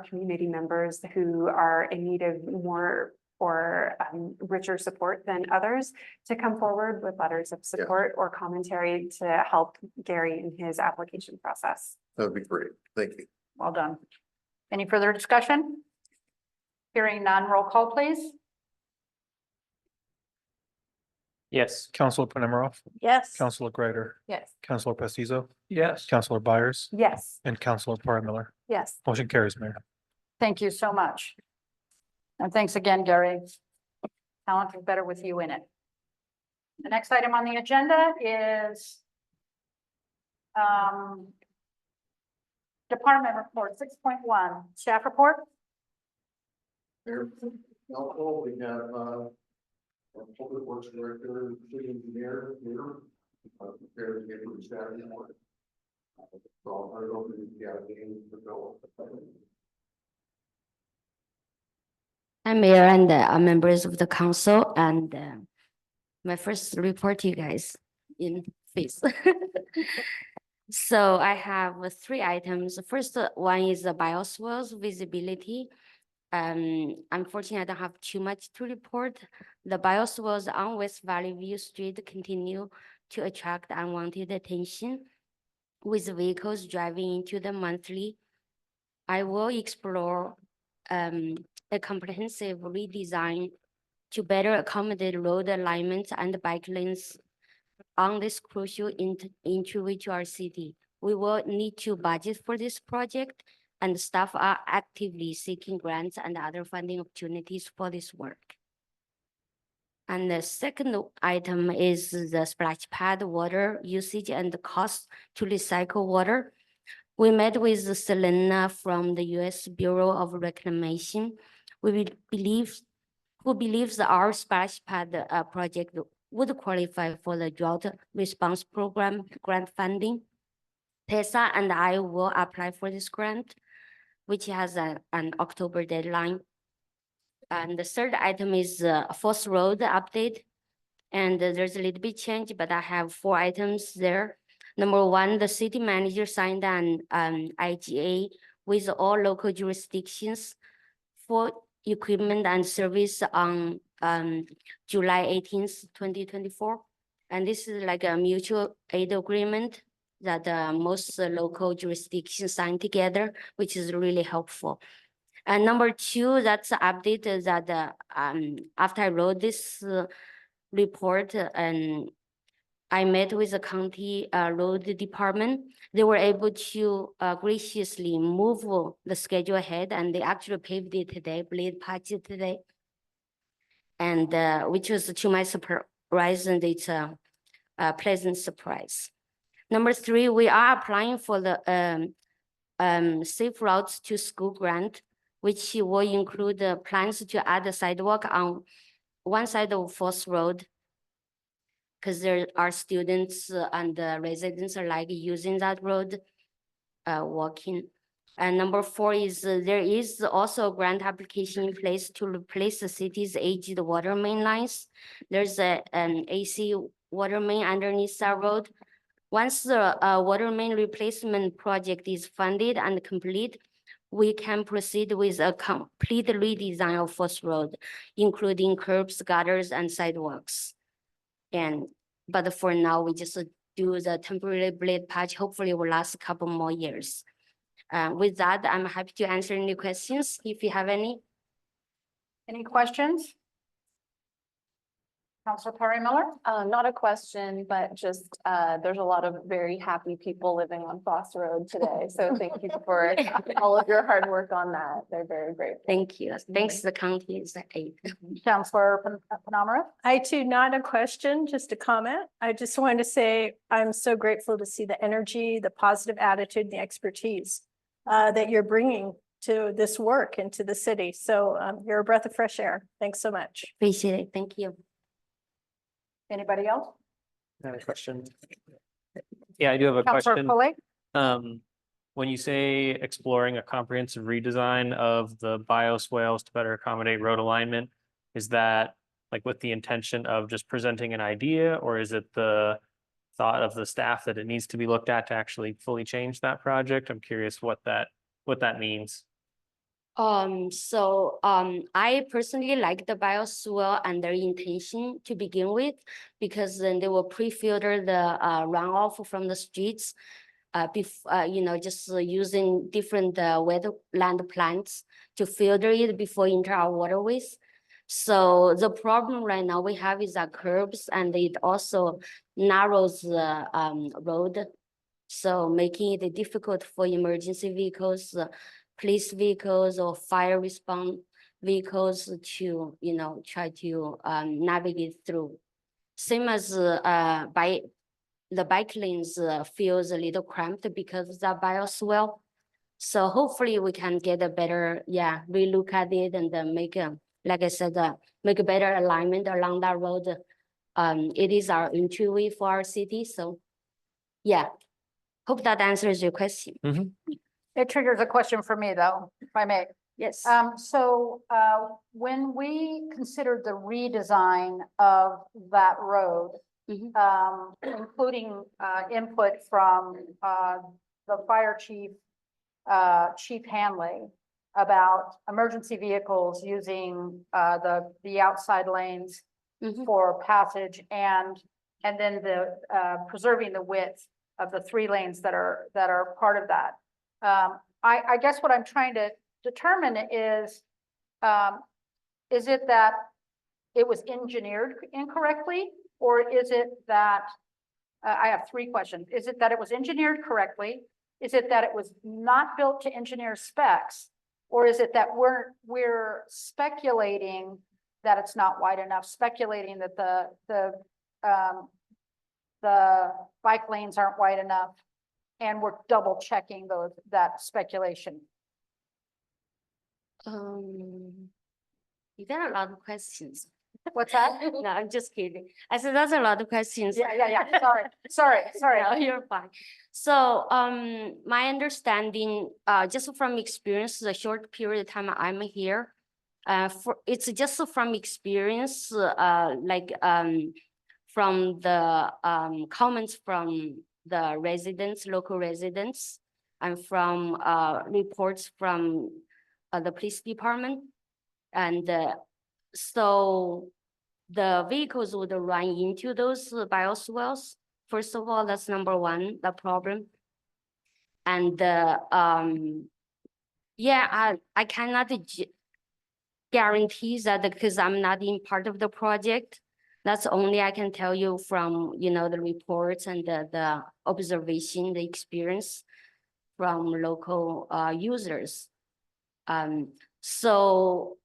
community members who are in need of more or richer support than others, to come forward with letters of support or commentary to help Gary in his application process.
That'd be great. Thank you.
Well done. Any further discussion? Hearing none, roll call, please.
Yes.
Counselor Panemarov,
Yes.
Counselor Greider,
yes.
Counselor Pestizo,
Yes.
Counselor Byers,
Yes.
and Counselor Perry Miller.
Yes.
Motion carries, Mayor.
Thank you so much. And thanks again, Gary. Talent is better with you in it. The next item on the agenda is department report 6.1, staff report.
Mayor, Council, we have, our public works director, city engineer here, prepared to give you the staff report. So I'll turn it over to Gavin to go.
I'm Mayor and members of the council, and my first report to you guys in face. So I have 3 items. The first one is the bioswales visibility. Unfortunately, I don't have too much to report. The bioswales on West Valley View Street continue to attract unwanted attention with vehicles driving into them monthly. I will explore a comprehensive redesign to better accommodate road alignment and bike lanes on this crucial entry to our city. We will need to budget for this project, and staff are actively seeking grants and other funding opportunities for this work. And the second item is the splash pad water usage and the cost to recycle water. We met with Selena from the U.S. Bureau of Reclamation. Who believes that our splash pad project would qualify for the drought response program grant funding. Tessa and I will apply for this grant, which has an October deadline. And the third item is Fourth Road update. And there's a little bit change, but I have 4 items there. Number 1, the city manager signed an IGA with all local jurisdictions transport equipment and service on July 18th, 2024. And this is like a mutual aid agreement that most local jurisdictions sign together, which is really helpful. And number two, that's the update that after I wrote this report and I met with the county road department, they were able to graciously move the schedule ahead, and they actually paved it today, blade patch it today. And which was to my surprise, and it's a pleasant surprise. Number three, we are applying for the Safe Routes to School grant, which will include the plans to add a sidewalk on one side of Foss Road, because there are students and residents are like using that road, walking. And number four is there is also a grant application in place to replace the city's aged water main lines. There's an AC water main underneath that road. Once the water main replacement project is funded and complete, we can proceed with a complete redesign of Foss Road, including curbs, gutters, and sidewalks. But for now, we just do the temporary blade patch. Hopefully it will last a couple more years. With that, I'm happy to answer any questions if you have any.
Any questions? Counselor Perry Miller?
Not a question, but just, there's a lot of very happy people living on Foss Road today. So thank you for all of your hard work on that. They're very grateful.
Thank you. Thanks to the county is the aid.
Counselor Panamarev?
I too, not a question, just a comment. I just wanted to say, I'm so grateful to see the energy, the positive attitude, the expertise that you're bringing to this work and to the city. So you're a breath of fresh air. Thanks so much.
Appreciate it. Thank you.
Anybody else?
I have a question. Yeah, I do have a
Counselor
question.
Pulley?
When you say exploring a comprehensive redesign of the bioswales to better accommodate road alignment, is that like with the intention of just presenting an idea, or is it the thought of the staff that it needs to be looked at to actually fully change that project? I'm curious what that means.
I personally like the bioswale and their intention to begin with, because then they will pre-filter the runoff from the streets. Just using different wetland plants to filter it before enter our waterways. So the problem right now we have is that curbs, and it also narrows the road. So making it difficult for emergency vehicles, police vehicles, or fire response vehicles to, try to navigate through. Same as the bike lanes feels a little cramped because of that bioswale. So hopefully we can get a better, relook at it and make like I said, make a better alignment along that road. It is our entryway for our city. So hope that answers your question.
It triggers a question for me though, if I may.
Yes.
When we considered the redesign of that road, including input from the fire chief, Chief Hanley, about emergency vehicles using the outside lanes for passage, and then the preserving the width of the 3 lanes that are part of that. I guess what I'm trying to determine is it that it was engineered incorrectly, or is it that I have 3 questions. Is it that it was engineered correctly? Is it that it was not built to engineer specs? Or is it that we're speculating that it's not wide enough, speculating that the bike lanes aren't wide enough, and we're double checking that speculation?
You got a lot of questions.
What's that?
No, I'm just kidding. I said that's a lot of questions.
Yeah. Sorry.
No, you're fine. So, my understanding, just from experience, the short period of time I'm here, it's just from experience, from the comments from the residents, local residents, and from reports from the police department. And so the vehicles would run into those bioswales. First of all, that's number one, the problem. And yeah, I cannot guarantee that because I'm not in part of the project. That's only I can tell you from, the reports and the observation, the experience from local users. So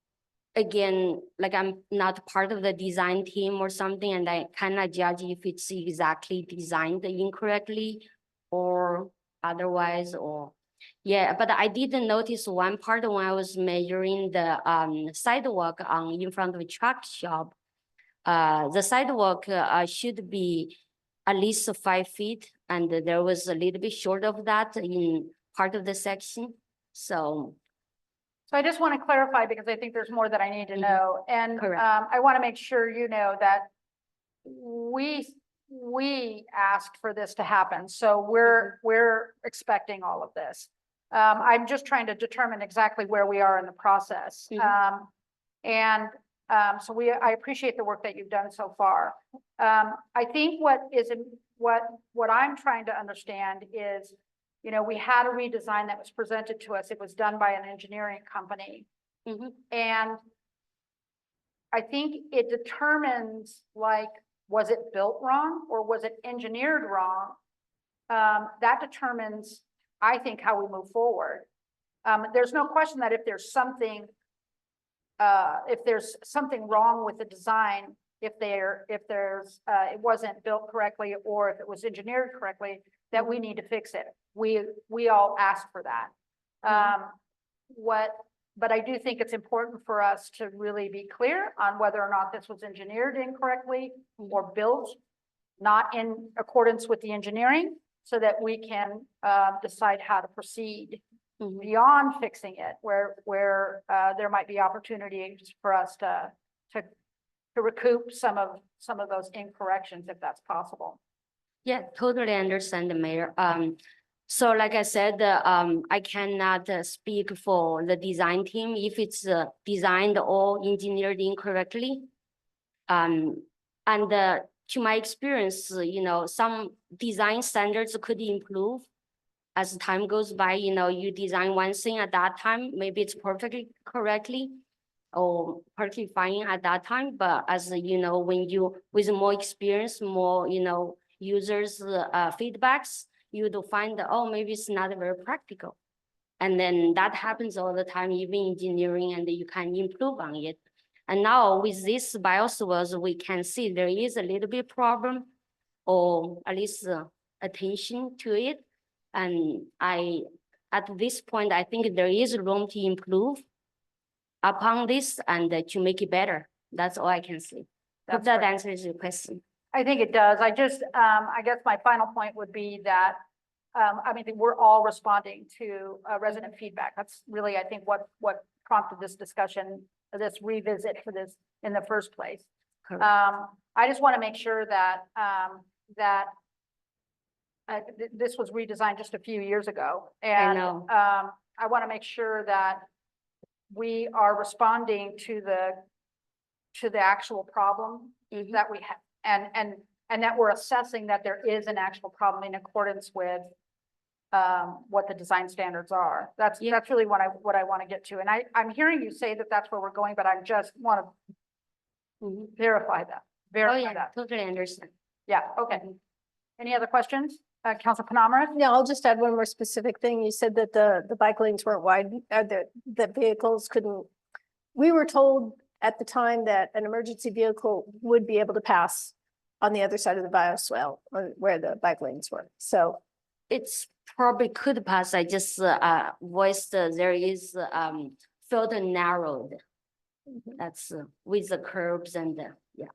again, like I'm not part of the design team or something, and I cannot judge if it's exactly designed incorrectly or otherwise, or yeah, but I did notice one part when I was measuring the sidewalk in front of a truck shop. The sidewalk should be at least 5 feet, and there was a little bit short of that in part of the section. So
So I just want to clarify because I think there's more that I need to know. And
Correct.
I want to make sure you know that we asked for this to happen. So we're expecting all of this. I'm just trying to determine exactly where we are in the process. And so I appreciate the work that you've done so far. I think what I'm trying to understand is, we had a redesign that was presented to us. It was done by an engineering company. And I think it determines, like, was it built wrong or was it engineered wrong? That determines, I think, how we move forward. There's no question that if there's something wrong with the design, if it wasn't built correctly or if it was engineered correctly, that we need to fix it. We all asked for that. But I do think it's important for us to really be clear on whether or not this was engineered incorrectly or built not in accordance with the engineering, so that we can decide how to proceed beyond fixing it, where there might be opportunities for us to recoup some of those incorrections, if that's possible.
yeah, totally understand, Mayor. So like I said, I cannot speak for the design team if it's designed or engineered incorrectly. And to my experience, some design standards could improve as time goes by. You design one thing at that time, maybe it's perfectly correctly or perfectly fine at that time. But as when you with more experience, more users feedbacks, you do find that, oh, maybe it's not very practical. And then that happens all the time, even engineering, and you can improve on it. And now with this bioswales, we can see there is a little bit problem, or at least attention to it. And at this point, I think there is room to improve upon this and to make it better. That's all I can say. Hope that answers your question.
I think it does. I guess my final point would be that, we're all responding to resident feedback. That's really, I think, what prompted this discussion, this revisit for this in the first place.
Correct.
I just want to make sure that, this was redesigned just a few years ago. And
I know.
I want to make sure that we are responding to the actual problem that we have, and that we're assessing that there is an actual problem in accordance with what the design standards are. That's really what I want to get to. And I'm hearing you say that that's where we're going, but I just want to verify that.
Oh yeah, totally understand.
Yeah, okay. Any other questions? Councilor Penamara?
Yeah, I'll just add one more specific thing. You said that the bike lanes weren't wide, that vehicles couldn't. We were told at the time that an emergency vehicle would be able to pass on the other side of the bioswale where the bike lanes were. So
It's probably could pass. I just voiced there is filter narrowed. That's with the curbs and yeah.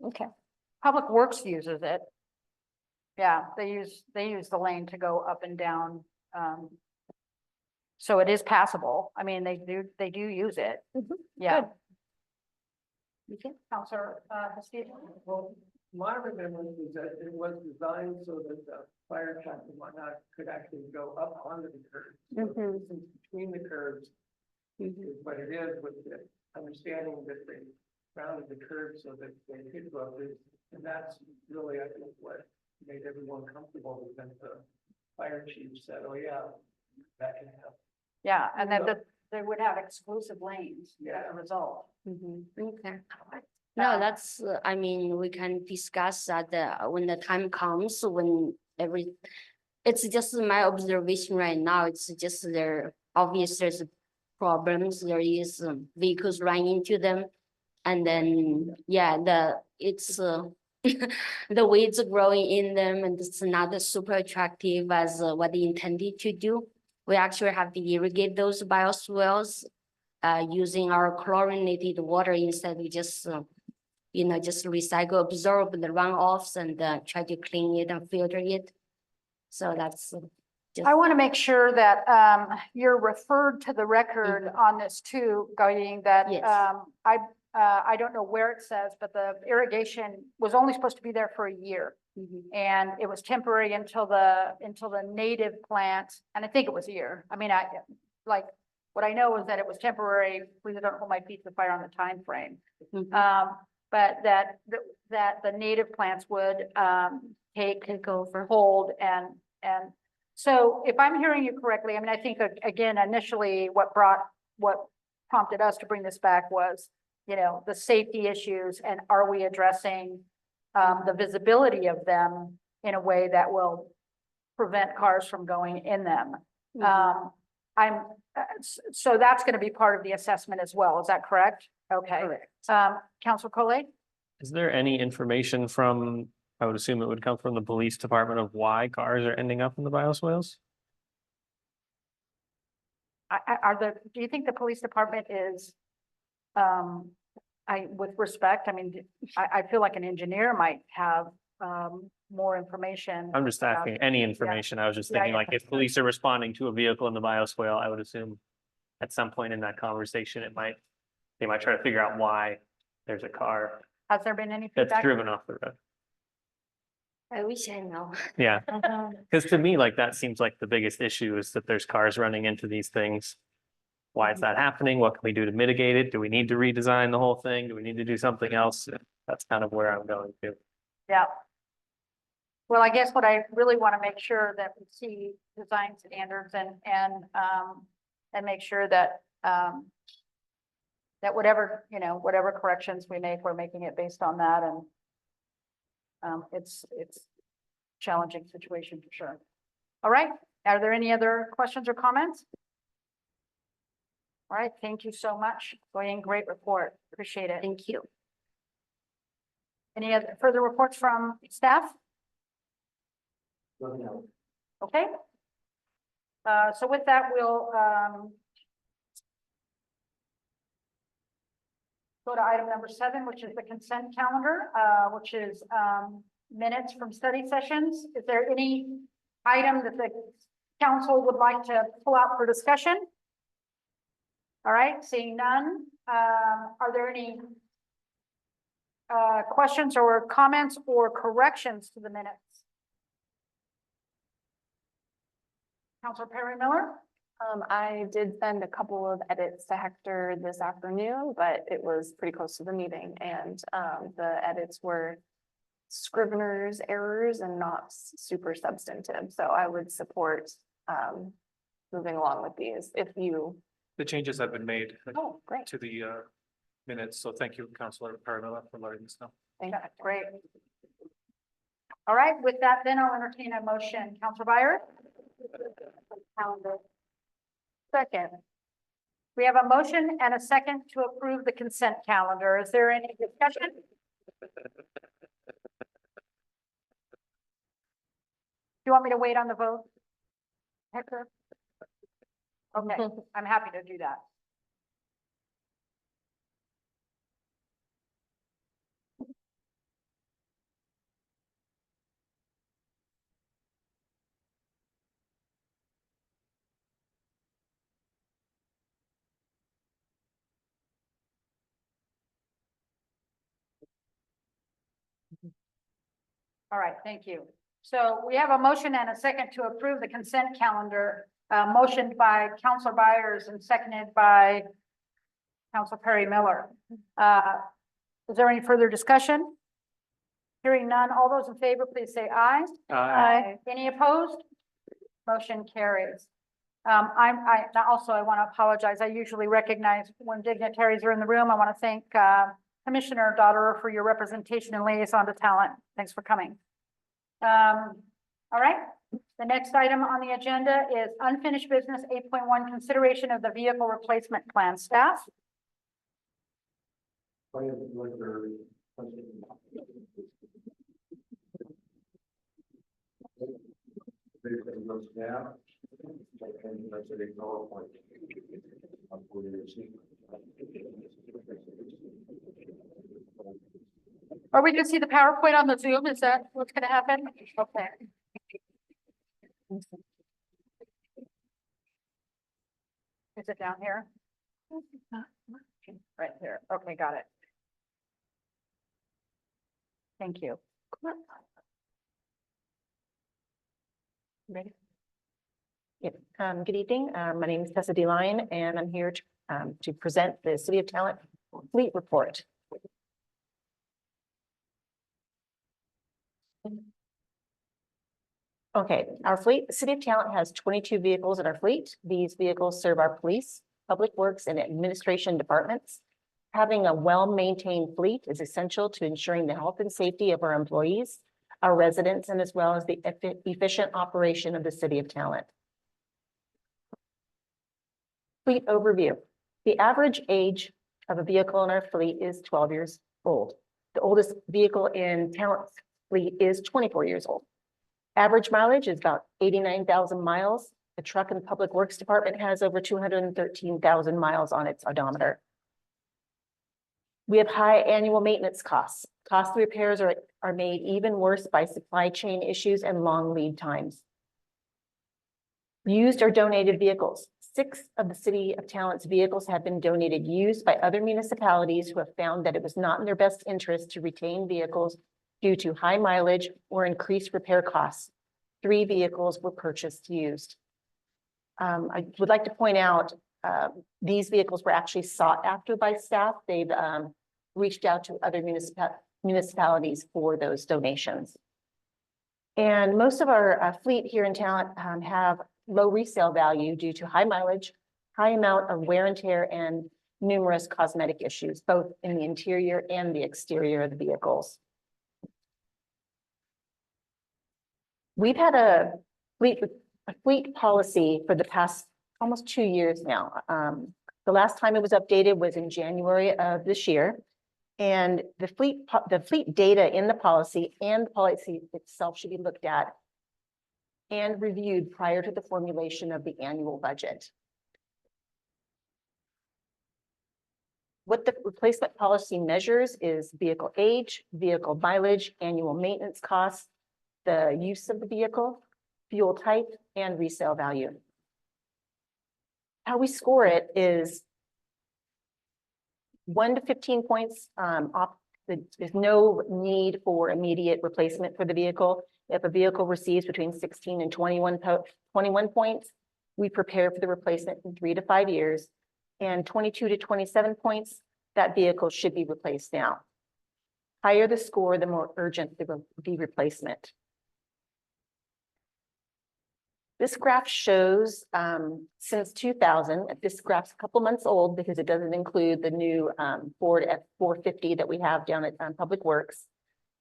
okay.
Public Works uses it. Yeah, they use the lane to go up and down. So it is passable. I mean, they do use it. Yeah.
Okay.
Councilor, Steve?
Well, my remembrance is that it was designed so that the fire truck and whatnot could actually go up onto the curb. So the distance between the curbs is what it is with the understanding that they rounded the curve so that they could go up it. And that's really, I think, what made everyone comfortable with them. The fire chief said, oh, yeah, that can happen.
Yeah, and then they would have exclusive lanes as
Yeah.
a result.
Okay. No, that's, I mean, we can discuss that when the time comes, when it's just my observation right now. It's just obvious there's problems. There is vehicles running into them. And then, yeah, it's the weeds growing in them and it's not super attractive as what they intended to do. We actually have to irrigate those bioswales using our chlorinated water instead we just, just recycle, absorb the runoffs and try to clean it and filter it. So that's just.
I want to make sure that you're referred to the record on this too, Goying, that
Yes.
I don't know where it says, but the irrigation was only supposed to be there for a year. And it was temporary until the native plant, and I think it was a year. I mean, what I know is that it was temporary. Please don't hold my feet to the fire on the time frame. But that the native plants would take over, hold, and so if I'm hearing you correctly, I mean, I think again, initially what prompted us to bring this back was, the safety issues and are we addressing the visibility of them in a way that will prevent cars from going in them. So that's going to be part of the assessment as well. Is that correct? Okay. Councilor Collet?
Is there any information from, I would assume it would come from the police department of why cars are ending up in the bioswales?
Do you think the police department is, with respect, I mean, I feel like an engineer might have, more information.
I'm just asking any information. I was just
Yeah,
thinking
yeah.
like if police are responding to a vehicle in the bioswale, I would assume at some point in that conversation, they might try to figure out why there's a car
Has there been any
that's
feedback?
driven off the road.
I wish I know.
Yeah, because to me, like that seems like the biggest issue is that there's cars running into these things. Why is that happening? What can we do to mitigate it? Do we need to redesign the whole thing? Do we need to do something else? That's kind of where I'm going to.
Yeah. Well, I guess what I really want to make sure that we see design standards and make sure that, that whatever corrections we make, we're making it based on that and it's challenging situation for sure. All right. Are there any other questions or comments? All right. Thank you so much. Going great report. Appreciate it.
Thank you.
Any other further reports from staff? Okay. So with that, we'll go to item number 7, which is the consent calendar, which is minutes from study sessions. Is there any item that the council would like to pull out for discussion? All right, seeing none. Are there any questions or comments or corrections to the minutes? Councilor Perry Miller?
I did send a couple of edits to Hector this afternoon, but it was pretty close to the meeting and the edits were scrivener's errors and not super substantive. So I would support moving along with these if you.
The changes have been made
Oh, great.
to the minutes, so thank you, Councilor Paramilla, for letting us know.
Thank you.
Great. All right, with that, then I'll entertain a motion. Councilor Byer? Calendar. Second. We have a motion and a second to approve the consent calendar. Is there any discussion? Do you want me to wait on the vote? Hector? Okay, I'm happy to do that. All right, thank you. So we have a motion and a second to approve the consent calendar, motioned by Councilor Byers and seconded by Council Perry Miller. Is there any further discussion? Hearing none, all those in favor, please say aye. Aye. Any opposed? Motion carries. I want to apologize. I usually recognize when dignitaries are in the room. I want to thank, Commissioner Dotterer for your representation and liaison to talent. Thanks for coming. All right, the next item on the agenda is unfinished business 8.1, consideration of the vehicle replacement plan. Staff? Are we gonna see the PowerPoint on the Zoom? Is that what's gonna happen? Okay. Is it down here? Right here. Okay, got it. Thank you.
Ready? Yep. Good evening. My name is Tessa DeLine, and I'm here to present the City of Talent Fleet Report. Okay, our fleet, the City of Talent has 22 vehicles in our fleet. These vehicles serve our police, public works, and administration departments. Having a well-maintained fleet is essential to ensuring the health and safety of our employees, our residents, and as well as the efficient operation of the City of Talent. Fleet overview. The average age of a vehicle in our fleet is 12 years old. The oldest vehicle in Talent's fleet is 24 years old. Average mileage is about 89,000 miles. The truck and public works department has over 213,000 miles on its odometer. We have high annual maintenance costs. Costly repairs are made even worse by supply chain issues and long lead times. Used or donated vehicles. 6 of the City of Talent's vehicles have been donated used by other municipalities who have found that it was not in their best interest to retain vehicles due to high mileage or increased repair costs. 3 vehicles were purchased used. I would like to point out, these vehicles were actually sought after by staff. They've reached out to other municipalities for those donations. And most of our fleet here in Talent have low resale value due to high mileage, high amount of wear and tear, and numerous cosmetic issues, both in the interior and the exterior of the vehicles. We've had a fleet policy for the past almost 2 years now. The last time it was updated was in January of this year. And the fleet data in the policy and the policy itself should be looked at and reviewed prior to the formulation of the annual budget. What the replacement policy measures is vehicle age, vehicle mileage, annual maintenance costs, the use of the vehicle, fuel type, and resale value. How we score it is 1 to 15 points off. There's no need for immediate replacement for the vehicle. If a vehicle receives between 16 and 21 points, we prepare for the replacement in 3 to 5 years. And 22 to 27 points, that vehicle should be replaced now. Higher the score, the more urgent the replacement. This graph shows since 2000, this graph's a couple months old because it doesn't include the new Ford F-450 that we have down at Public Works.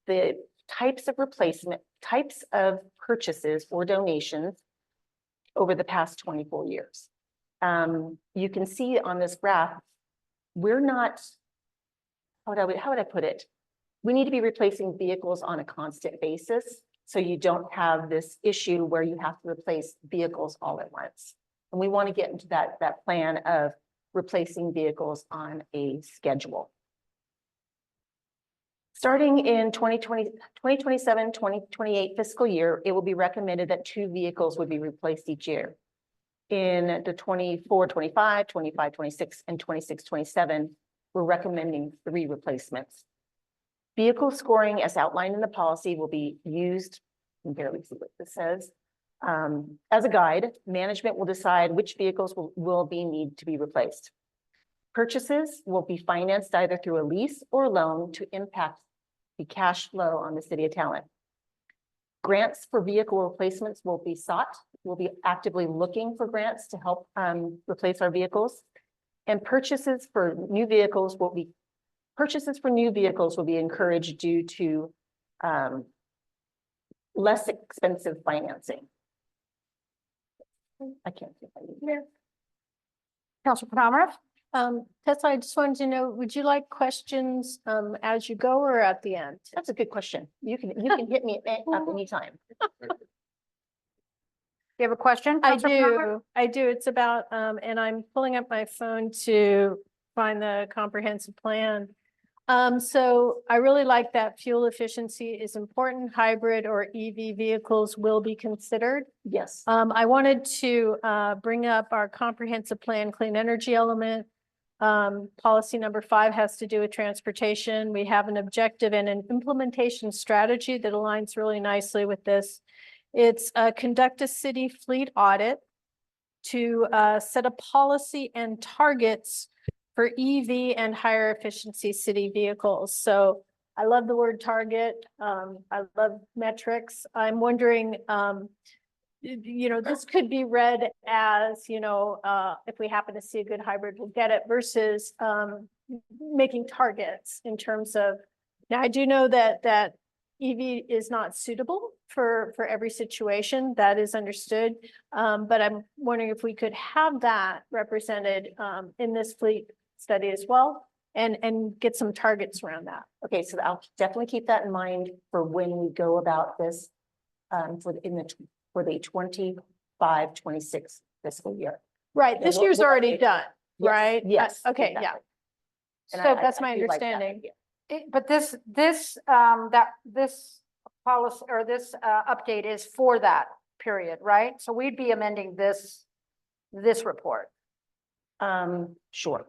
The types of purchases or donations over the past 24 years. You can see on this graph, we're not, how would I put it? We need to be replacing vehicles on a constant basis, so you don't have this issue where you have to replace vehicles all at once. And we want to get into that plan of replacing vehicles on a schedule. Starting in 2027, 2028 fiscal year, it will be recommended that 2 vehicles would be replaced each year. In the 24, 25, 25, 26, and 26, 27, we're recommending 3 replacements. Vehicle scoring as outlined in the policy will be used, you can barely see what this says. As a guide, management will decide which vehicles will need to be replaced. Purchases will be financed either through a lease or loan to impact the cash flow on the city of Talent. Grants for vehicle replacements will be sought. We'll be actively looking for grants to help replace our vehicles. And purchases for new vehicles will be encouraged due to less expensive financing. I can't see if I need it.
Council Penamara?
Tessa, I just wanted to know, would you like questions as you go or at the end?
That's a good question. You can hit me at any time.
You have a question?
I
Councilor Penamara?
do. It's about, and I'm pulling up my phone to find the comprehensive plan. So I really like that fuel efficiency is important. Hybrid or EV vehicles will be considered.
Yes.
I wanted to bring up our comprehensive plan, clean energy element. Policy number 5 has to do with transportation. We have an objective and an implementation strategy that aligns really nicely with this. It's conduct a city fleet audit to set a policy and targets for EV and higher efficiency city vehicles. So I love the word target. I love metrics. I'm wondering, this could be read as, if we happen to see a good hybrid, we'll get it versus making targets in terms of, now I do know that EV is not suitable for every situation, that is understood. But I'm wondering if we could have that represented in this fleet study as well and get some targets around that.
Okay, so I'll definitely keep that in mind for when we go about this for the 25-26 fiscal year.
Right,
Yeah,
this
we'll-
year's
we'll
already
update.
done,
Yes,
right?
yes,
Okay, yeah.
exactly.
So
And
that's my
do like that
understanding.
idea.
But this policy or this update is for that period, right? So we'd be amending this report.
Sure.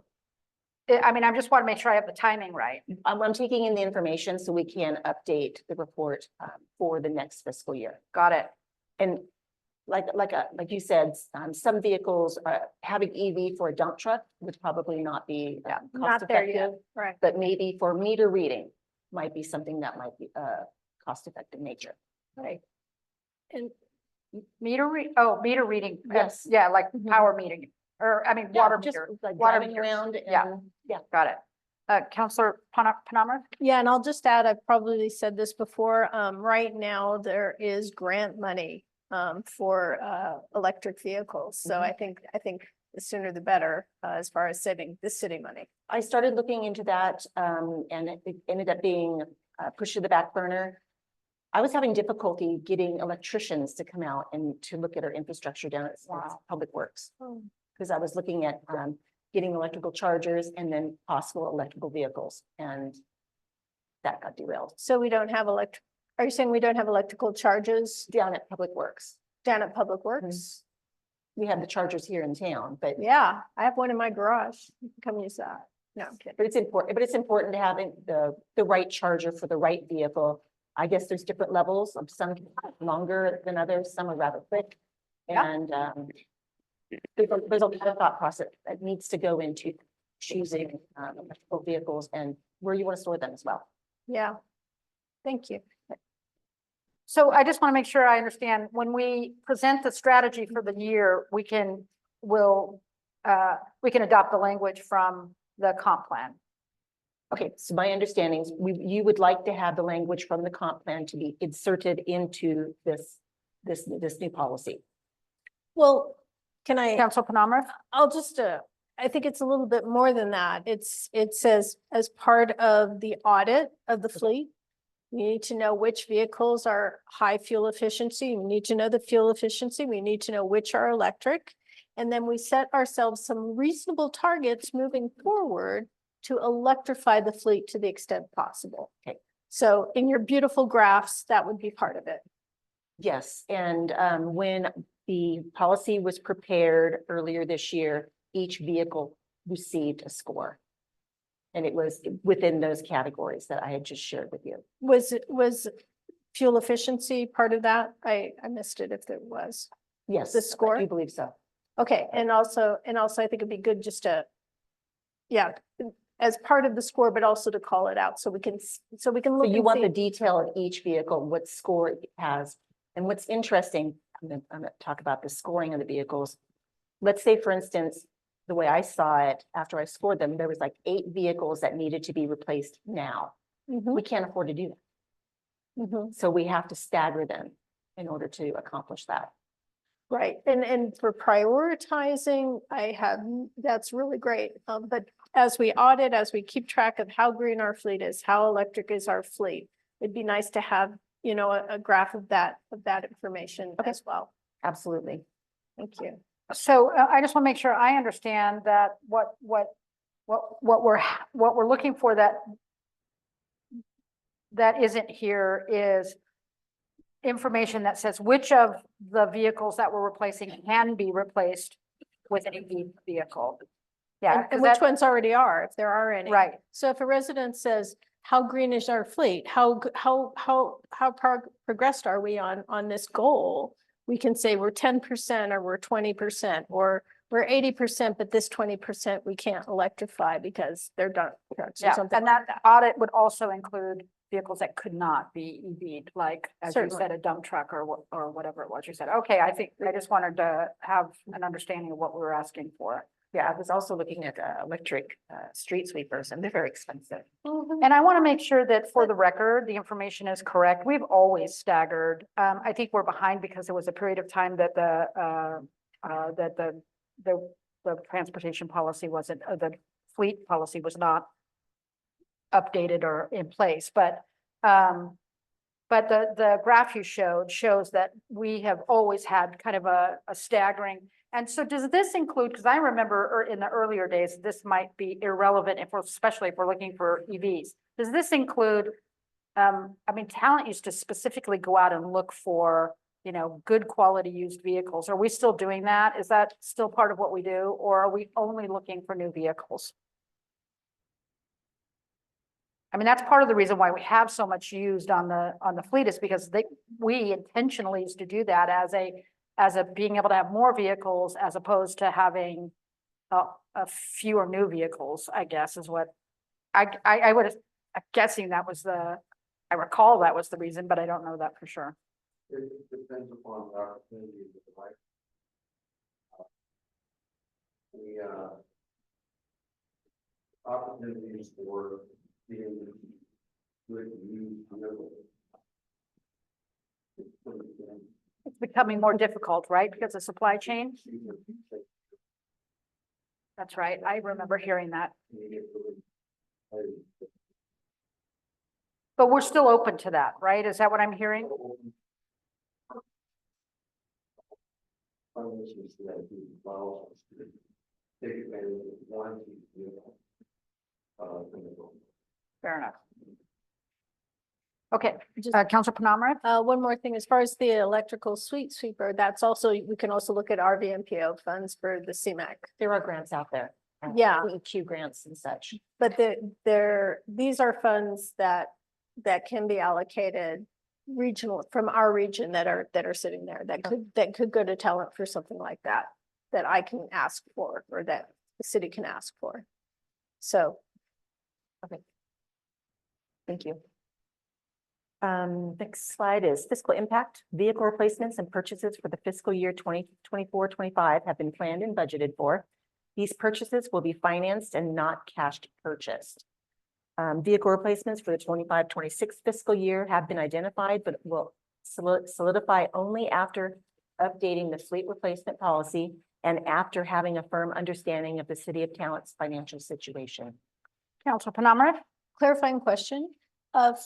I mean, I just want to make sure I have the timing right.
I'm taking in the information so we can update the report for the next fiscal year.
Got it.
And like you said, some vehicles having EV for a dump truck would probably not be cost
Not there yet,
effective,
right?
but maybe for meter reading might be something that might be cost effective nature.
Right. And
Meter reading.
Yes.
Yeah, like
Mhm.
power metering, or I mean, water
just
meter.
like
water
driving
meter.
around
Yeah.
and yeah.
Got it. Counselor Penamara?
yeah, and I'll just add, I've probably said this before, right now there is grant money for electric vehicles. So I think the sooner the better as far as saving the city money.
I started looking into that and it ended up being pushed to the back burner. I was having difficulty getting electricians to come out and to look at our infrastructure down at
Wow.
Public Works.
Oh.
Because I was looking at getting electrical chargers and then possible electrical vehicles, and that got derailed
So we don't have are you saying we don't have electrical charges
down at Public Works.
down at Public Works?
We have the chargers here in town, but
Yeah, I have one in my garage. You can come use that. No, I'm kidding.
it's important to have the right charger for the right vehicle. I guess there's different levels of some longer than others, some are rather quick.
Yeah.
And there's a lot of thought process that needs to go into choosing electrical vehicles and where you want to store them as well.
Yeah. Thank you.
So I just want to make sure I understand, when we present the strategy for the year, we can adopt the language from the comp plan.
Okay, so my understanding is you would like to have the language from the comp plan to be inserted into this new policy.
Well, can I?
Council Penamara?
I'll just, I think it's a little bit more than that. It says as part of the audit of the fleet, we need to know which vehicles are high fuel efficiency. We need to know the fuel efficiency. We need to know which are electric. And then we set ourselves some reasonable targets moving forward to electrify the fleet to the extent possible.
Okay.
So in your beautiful graphs, that would be part of it.
Yes, and when the policy was prepared earlier this year, each vehicle received a score. And it was within those categories that I had just shared with you.
Was fuel efficiency part of that? I missed it if there was.
Yes.
The score?
I do believe so.
Okay, and also I think it'd be good just to yeah, as part of the score, but also to call it out so we can, so we can
So
look
you
and
want the
see.
detail of each vehicle, what score it has. And what's interesting, I'm gonna talk about the scoring of the vehicles. Let's say, for instance, the way I saw it, after I scored them, there was like 8 vehicles that needed to be replaced now.
Mhm,
We can't afford to do that.
mhm.
So we have to stagger them in order to accomplish that.
Right, and for prioritizing, that's really great. But as we audit, as we keep track of how green our fleet is, how electric is our fleet, it'd be nice to have, you know, a graph of that information
Okay.
as well.
Absolutely.
Thank you.
So I just want to make sure I understand that what we're looking for that isn't here is information that says which of the vehicles that we're replacing can be replaced with an EV vehicle. Yeah.
And which ones already are, if there are any.
Right.
So if a resident says, how green is our fleet? How progressed are we on this goal? We can say we're 10% or we're 20%, or we're 80%, but this 20% we can't electrify because they're dump trucks or
Yeah,
something.
and that audit would also include vehicles that could not be EV'd, like, as you
Certainly.
said, a dump truck or whatever it was you said. Okay, I think I just wanted to have an understanding of what we were asking for.
Yeah, I was also looking at electric street sweepers, and they're very expensive.
And I want to make sure that for the record, the information is correct. We've always staggered. I think we're behind because there was a period of time that the transportation policy wasn't, the fleet policy was not updated or in place, but the graph you showed shows that we have always had kind of a staggering. And so does this include, because I remember in the earlier days, this might be irrelevant especially if we're looking for EVs. Does this include, I mean, Talent used to specifically go out and look for, you know, good quality used vehicles. Are we still doing that? Is that still part of what we do? Or are we only looking for new vehicles? I mean, that's part of the reason why we have so much used on the fleet is because we intentionally used to do that as a being able to have more vehicles as opposed to having a fewer new vehicles, I guess is what I would, I'm guessing that was I recall that was the reason, but I don't know that for sure.
It depends upon the opportunity of the life. The opportunities for being good used vehicles.
It's becoming more difficult, right? Because of supply chain. That's right. I remember hearing that. But we're still open to that, right? Is that what I'm hearing? Fair enough. Okay, Councilor Penamara?
One more thing, as far as the electrical street sweeper, that's also, we can also look at RVMPO funds for the CMAQ.
There are grants out there.
Yeah.
EQ grants and such.
But these are funds that can be allocated regional, from our region that are sitting there, that could go to Talent for something like that I can ask for, or that the city can ask for. So.
Okay. Thank you. Next slide is fiscal impact. Vehicle replacements and purchases for the fiscal year 2024-25 have been planned and budgeted for. These purchases will be financed and not cash purchased. Vehicle replacements for the 25-26 fiscal year have been identified, but will solidify only after updating the fleet replacement policy and after having a firm understanding of the City of Talent's financial situation.
Councilor Penamara?
Clarifying question,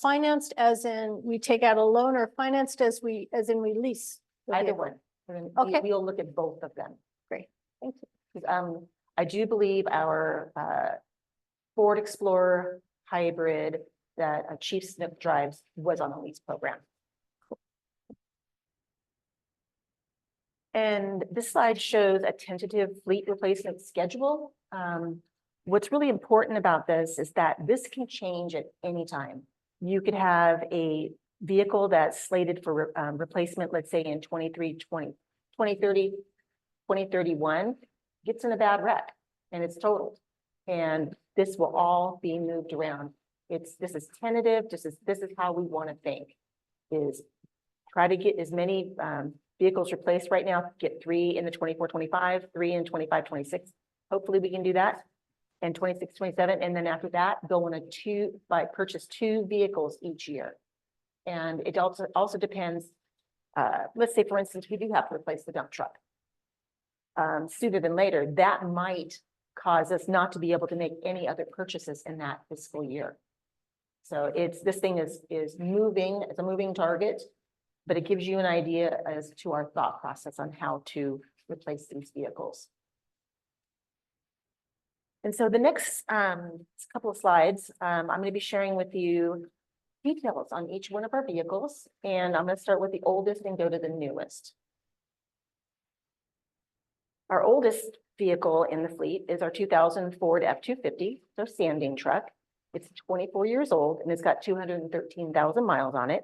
financed as in we take out a loan, or financed as in we lease? the
Either
vehicle?
one.
Okay.
We'll look at both of them.
Great, thank you.
I do believe our Ford Explorer hybrid that Chief Smith drives was on the lease program. And this slide shows a tentative fleet replacement schedule. What's really important about this is that this can change at any time. You could have a vehicle that's slated for replacement, let's say in 2030, 2031, gets in a bad wreck and it's totaled. And this will all be moved around. This is tentative, this is how we want to think, is try to get as many vehicles replaced right now, get 3 in the 24-25, 3 in 25-26. Hopefully we can do that. And 26-27, and then after that, go on purchase 2 vehicles each year. And it also depends, let's say, for instance, we do have to replace the dump truck sooner than later. That might cause us not to be able to make any other purchases in that fiscal year. So this thing is moving, it's a moving target, but it gives you an idea as to our thought process on how to replace these vehicles. And so the next couple of slides, I'm going to be sharing with you details on each one of our vehicles. And I'm going to start with the oldest and go to the newest. Our oldest vehicle in the fleet is our 2000 Ford F-250, so sanding truck. It's 24 years old and it's got 213,000 miles on it.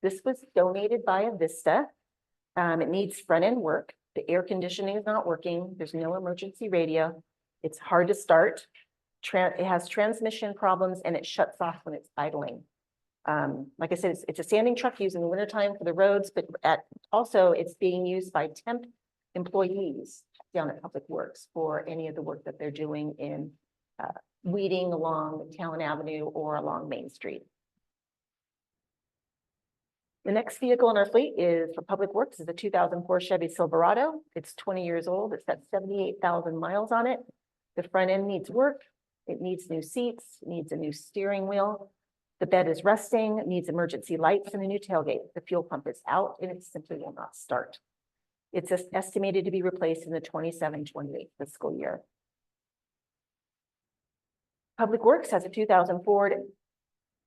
This was donated by Avista. It needs front end work. The air conditioning is not working. There's no emergency radio. It's hard to start. It has transmission problems and it shuts off when it's idling. Like I said, it's a sanding truck used in the wintertime for the roads, but also it's being used by temp employees down at Public Works for any of the work that they're doing in weeding along Talon Avenue or along Main Street. The next vehicle in our fleet is for Public Works is a 2004 Chevy Silverado. It's 20 years old. It's got 78,000 miles on it. The front end needs work. It needs new seats, it needs a new steering wheel. The bed is rusting, it needs emergency lights and a new tailgate. The fuel pump is out and it simply will not start. It's estimated to be replaced in the 27-28 fiscal year. Public Works has a 2000 Ford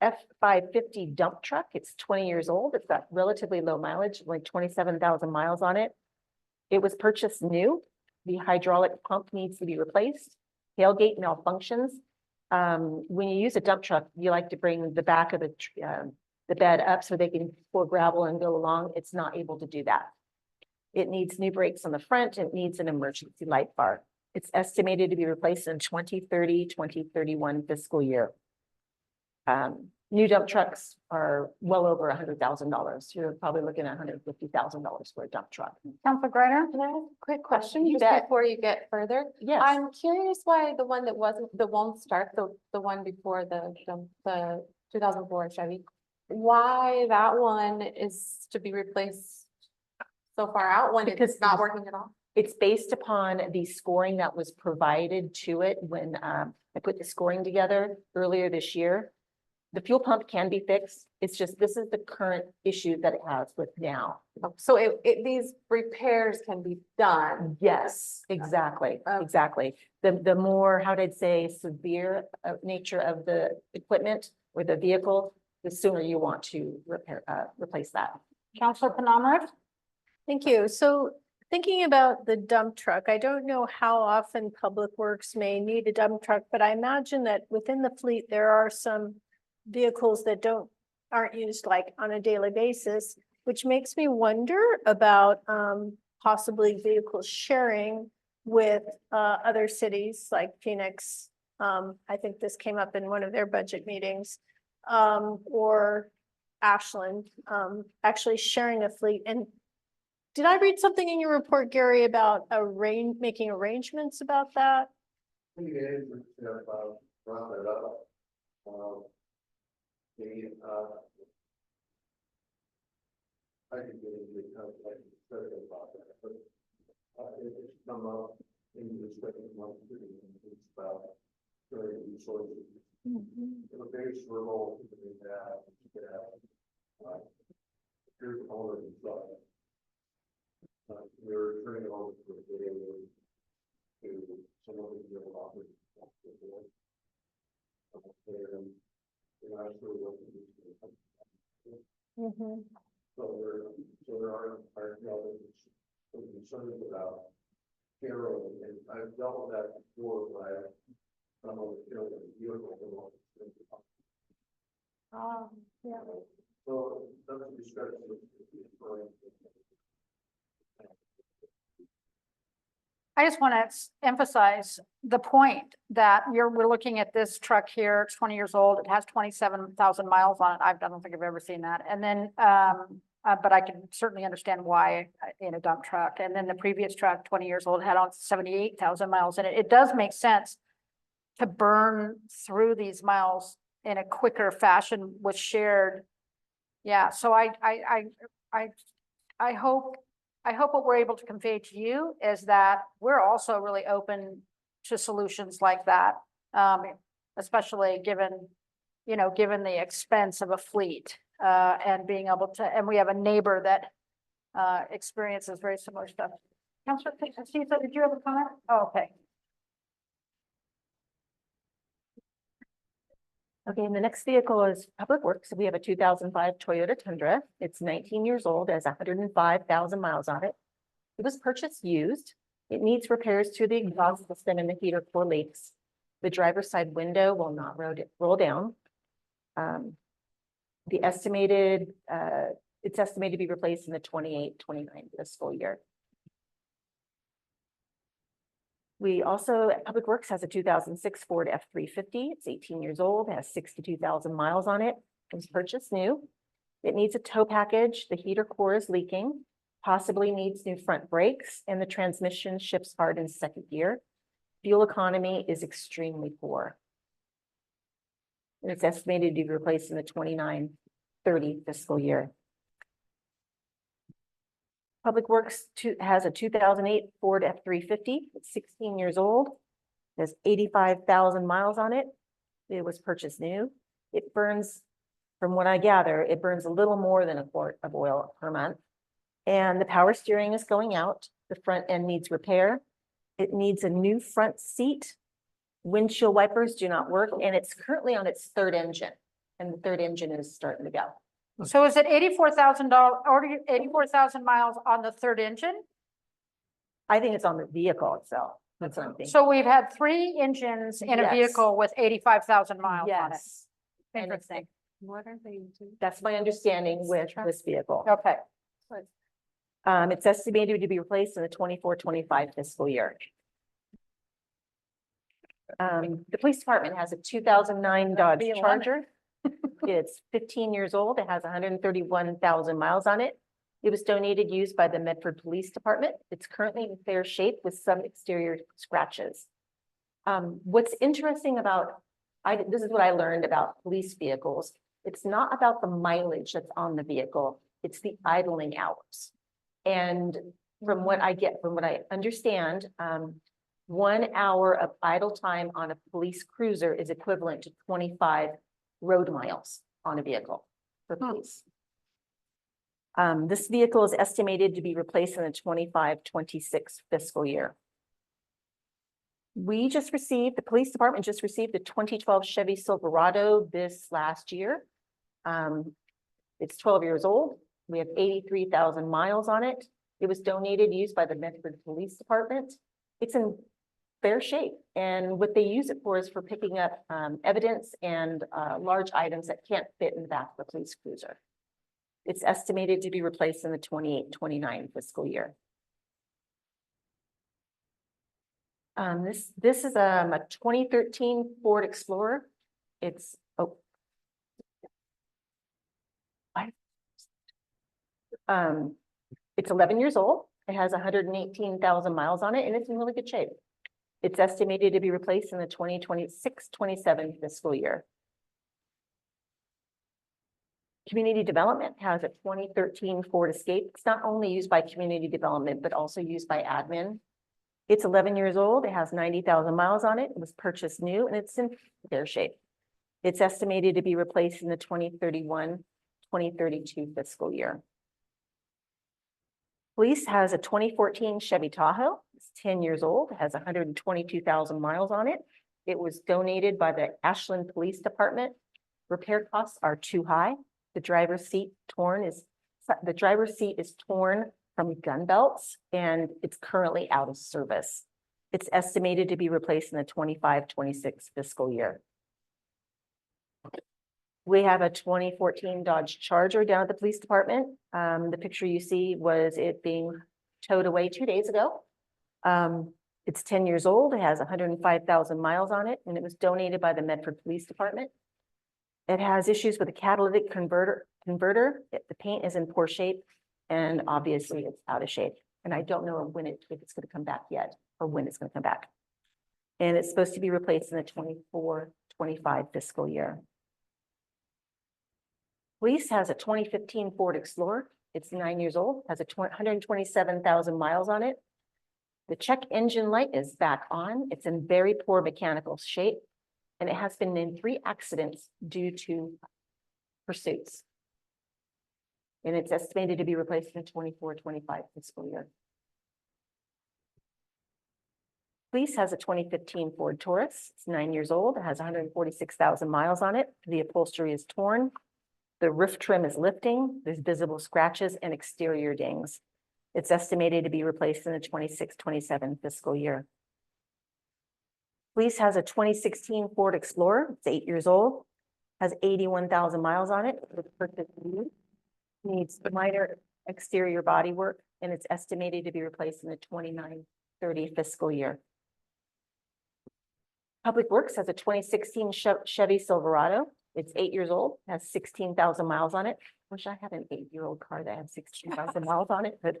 F-550 dump truck. It's 20 years old. It's got relatively low mileage, like 27,000 miles on it. It was purchased new. The hydraulic pump needs to be replaced. Tailgate malfunctions. When you use a dump truck, you like to bring the back of the bed up so they can pour gravel and go along. It's not able to do that. It needs new brakes on the front. It needs an emergency light bar. It's estimated to be replaced in 2030, 2031 fiscal year. New dump trucks are well over $100,000. You're probably looking at $150,000 for a dump truck.
Councilor Griner?
Can I ask a quick question
You
just
bet.
before you get further?
Yes.
I'm curious why the one that won't start, the one before the 2004 Chevy, why that one is to be replaced so far out when
Because
it's not working at all?
It's based upon the scoring that was provided to it when I put the scoring together earlier this year. The fuel pump can be fixed. It's just, this is the current issue that it has with now.
So these repairs can be done.
Yes, exactly,
Okay.
exactly. The more, how did I say, severe nature of the equipment or the vehicle, the sooner you want to replace that.
Councilor Penamara?
Thank you. So thinking about the dump truck, I don't know how often Public Works may need a dump truck, but I imagine that within the fleet, there are some vehicles that aren't used like on a daily basis, which makes me wonder about possibly vehicle sharing with other cities like Phoenix. I think this came up in one of their budget meetings, or Ashland, actually sharing a fleet. And did I read something in your report, Gary, about making arrangements about that?
Brought it up. I can get into the contact about that, but it's come up in the second month, it's about very resources. The base role that here's all of the stuff. We're turning it over to someone who's been offered. So there are concerns about carol, and I've dealt with that before by some of the vehicle.
Yeah.
So that's a discussion.
I just want to emphasize the point that we're looking at this truck here, it's 20 years old, it has 27,000 miles on it. I don't think I've ever seen that. And then, but I can certainly understand why in a dump truck. And then the previous truck, 20 years old, had on 78,000 miles in it. It does make sense to burn through these miles in a quicker fashion with shared. Yeah, so I hope what we're able to convey to you is that we're also really open to solutions like that. Especially given the expense of a fleet, and being able to, and we have a neighbor that experiences very similar stuff. Councilor Cesar, did you have a comment? Oh, okay.
Okay, and the next vehicle is Public Works. We have a 2005 Toyota Tundra. It's 19 years old, has 105,000 miles on it. It was purchased used. It needs repairs to the exhaust system and the heater core leaks. The driver's side window will not roll down. It's estimated to be replaced in the 28-29 fiscal year. We also, Public Works has a 2006 Ford F-350. It's 18 years old, has 62,000 miles on it. It was purchased new. It needs a tow package. The heater core is leaking, possibly needs new front brakes, and the transmission shifts hard in second gear. Fuel economy is extremely poor. And it's estimated to be replaced in the 29-30 fiscal year. Public Works has a 2008 Ford F-350. It's 16 years old. Has 85,000 miles on it. It was purchased new. It burns, from what I gather, it burns a little more than a quart of oil per month. And the power steering is going out. The front end needs repair. It needs a new front seat. Windshield wipers do not work, and it's currently on its third engine. And the third engine is starting to go.
So is it $84,000 or 84,000 miles on the third engine?
I think it's on the vehicle itself. That's what I'm thinking.
So we've had 3 engines in a
Yes.
vehicle with 85,000 miles on it.
Yes. And
Interesting.
What are they doing?
that's my understanding with this vehicle.
Okay.
It's estimated to be replaced in the 24-25 fiscal year. The police department has a 2009 Dodge Charger. It's 15 years old. It has 131,000 miles on it. It was donated used by the Medford Police Department. It's currently in fair shape with some exterior scratches. What's interesting about, this is what I learned about police vehicles. It's not about the mileage that's on the vehicle. It's the idling hours. And from what I understand, 1 hour of idle time on a police cruiser is equivalent to 25 road miles on a vehicle for police. This vehicle is estimated to be replaced in the 25-26 fiscal year. The police department just received the 2012 Chevy Silverado this last year. It's 12 years old. We have 83,000 miles on it. It was donated, used by the Medford Police Department. It's in fair shape. And what they use it for is for picking up evidence and large items that can't fit in the back of the police cruiser. It's estimated to be replaced in the 28-29 fiscal year. This is a 2013 Ford Explorer. It's it's 11 years old. It has 118,000 miles on it, and it's in really good shape. It's estimated to be replaced in the 2026-27 fiscal year. Community Development has a 2013 Ford Escape. It's not only used by community development, but also used by admin. It's 11 years old. It has 90,000 miles on it. It was purchased new, and it's in fair shape. It's estimated to be replaced in the 2031-2032 fiscal year. Police has a 2014 Chevy Tahoe. It's 10 years old. It has 122,000 miles on it. It was donated by the Ashland Police Department. Repair costs are too high. The driver's seat is torn from gun belts, and it's currently out of service. It's estimated to be replaced in the 25-26 fiscal year. We have a 2014 Dodge Charger down at the police department. The picture you see was it being towed away 2 days ago. It's 10 years old. It has 105,000 miles on it, and it was donated by the Medford Police Department. It has issues with the catalytic converter. The paint is in poor shape, and obviously it's out of shape. And I don't know if it's going to come back yet, or when it's going to come back. And it's supposed to be replaced in the 24-25 fiscal year. Police has a 2015 Ford Explorer. It's 9 years old, has 127,000 miles on it. The check engine light is back on. It's in very poor mechanical shape, and it has been in 3 accidents due to pursuits. And it's estimated to be replaced in the 24-25 fiscal year. Police has a 2015 Ford Taurus. It's 9 years old. It has 146,000 miles on it. The upholstery is torn. The roof trim is lifting. There's visible scratches and exterior dings. It's estimated to be replaced in the 26-27 fiscal year. Police has a 2016 Ford Explorer. It's 8 years old, has 81,000 miles on it. It's purchased new. Needs minor exterior body work, and it's estimated to be replaced in the 29-30 fiscal year. Public Works has a 2016 Chevy Silverado. It's 8 years old, has 16,000 miles on it. Wish I had an 8-year-old car that had 16,000 miles on it, but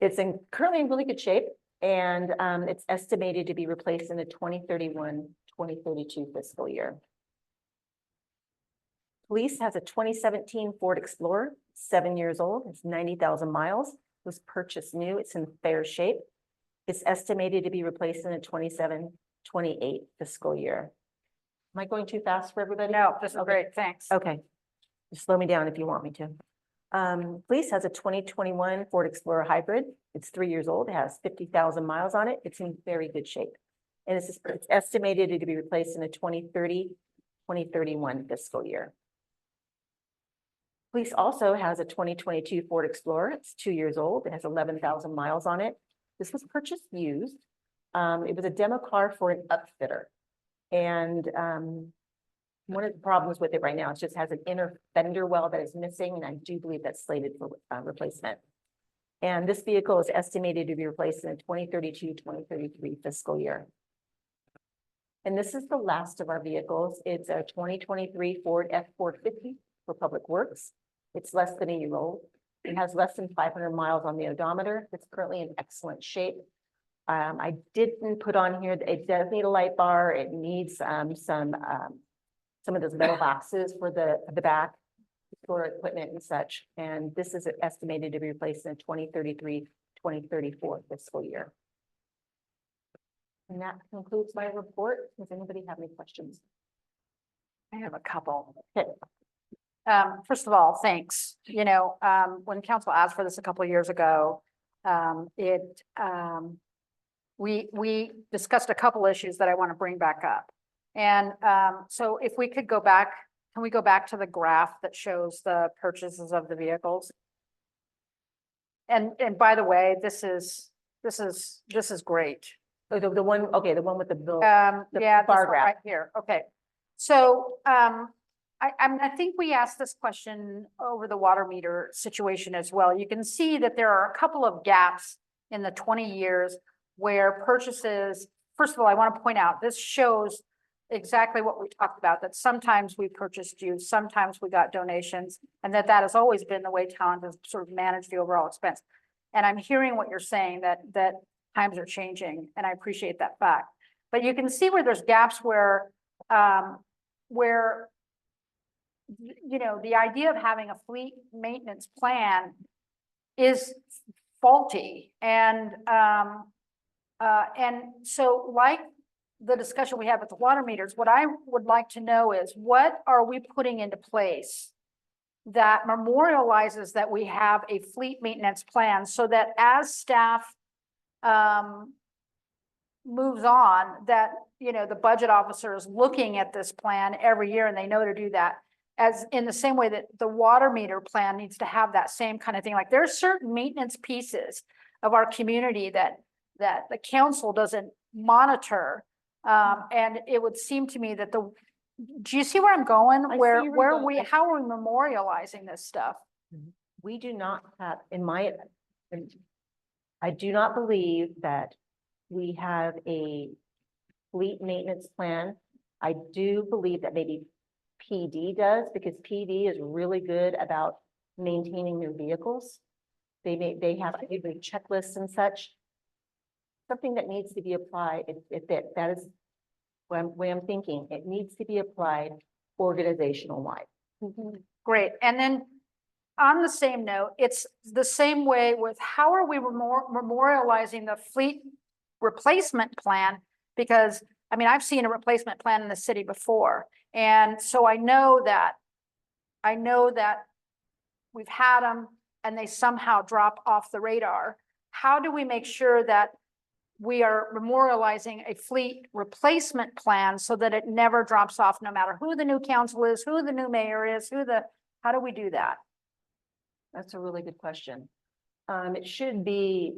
it's currently in really good shape, and it's estimated to be replaced in the 2031-2032 fiscal year. Police has a 2017 Ford Explorer, 7 years old. It's 90,000 miles. Was purchased new. It's in fair shape. It's estimated to be replaced in the 27-28 fiscal year. Am I going too fast for everybody?
No, this is
Okay.
great, thanks.
Okay. Just slow me down if you want me to. Police has a 2021 Ford Explorer Hybrid. It's 3 years old. It has 50,000 miles on it. It's in very good shape. And it's estimated to be replaced in the 2030-2031 fiscal year. Police also has a 2022 Ford Explorer. It's 2 years old. It has 11,000 miles on it. This was purchased used. It was a demo car for an upfitter. And one of the problems with it right now, it just has an inner fender well that is missing, and I do believe that's slated for replacement. And this vehicle is estimated to be replaced in the 2032-2033 fiscal year. And this is the last of our vehicles. It's a 2023 Ford F-450 for Public Works. It's less than a year old. It has less than 500 miles on the odometer. It's currently in excellent shape. I didn't put on here, it does need a light bar. It needs some of those metal boxes for the back, for equipment and such. And this is estimated to be replaced in 2033-2034 fiscal year. And that concludes my report. Does anybody have any questions?
I have a couple.
Okay.
First of all, thanks. You know, when council asked for this a couple of years ago, we discussed a couple issues that I want to bring back up. And so if we could go back, can we go back to the graph that shows the purchases of the vehicles? And by the way, this is great.
Oh, the one, okay, the one with the bill.
Yeah,
the
this
bar
one
graph.
right here. Okay. So I think we asked this question over the water meter situation as well. You can see that there are a couple of gaps in the 20 years where purchases, first of all, I want to point out, this shows exactly what we talked about, that sometimes we purchased used, sometimes we got donations, and that has always been the way Talent has sort of managed the overall expense. And I'm hearing what you're saying, that times are changing, and I appreciate that fact. But you can see where there's gaps where you know, the idea of having a fleet maintenance plan is faulty. And so like the discussion we had with the water meters, what I would like to know is, what are we putting into place that memorializes that we have a fleet maintenance plan, so that as staff moves on, that, you know, the budget officer is looking at this plan every year and they know to do that, as in the same way that the water meter plan needs to have that same kind of thing. Like, there are certain maintenance pieces of our community that the council doesn't monitor. And it would seem to me that do you see where I'm going?
I see
Where
where you're going.
how are we memorializing this stuff?
We do not have, I do not believe that we have a fleet maintenance plan. I do believe that maybe PD does, because PD is really good about maintaining their vehicles. They have every checklists and such. Something that needs to be applied, that is what I'm thinking, it needs to be applied organizational wide.
Great. And then on the same note, it's the same way with how are we memorializing the fleet replacement plan? Because, I mean, I've seen a replacement plan in the city before. And so I know that we've had them and they somehow drop off the radar. How do we make sure that we are memorializing a fleet replacement plan so that it never drops off, no matter who the new council is, who the new mayor is, how do we do that?
That's a really good question. It should be,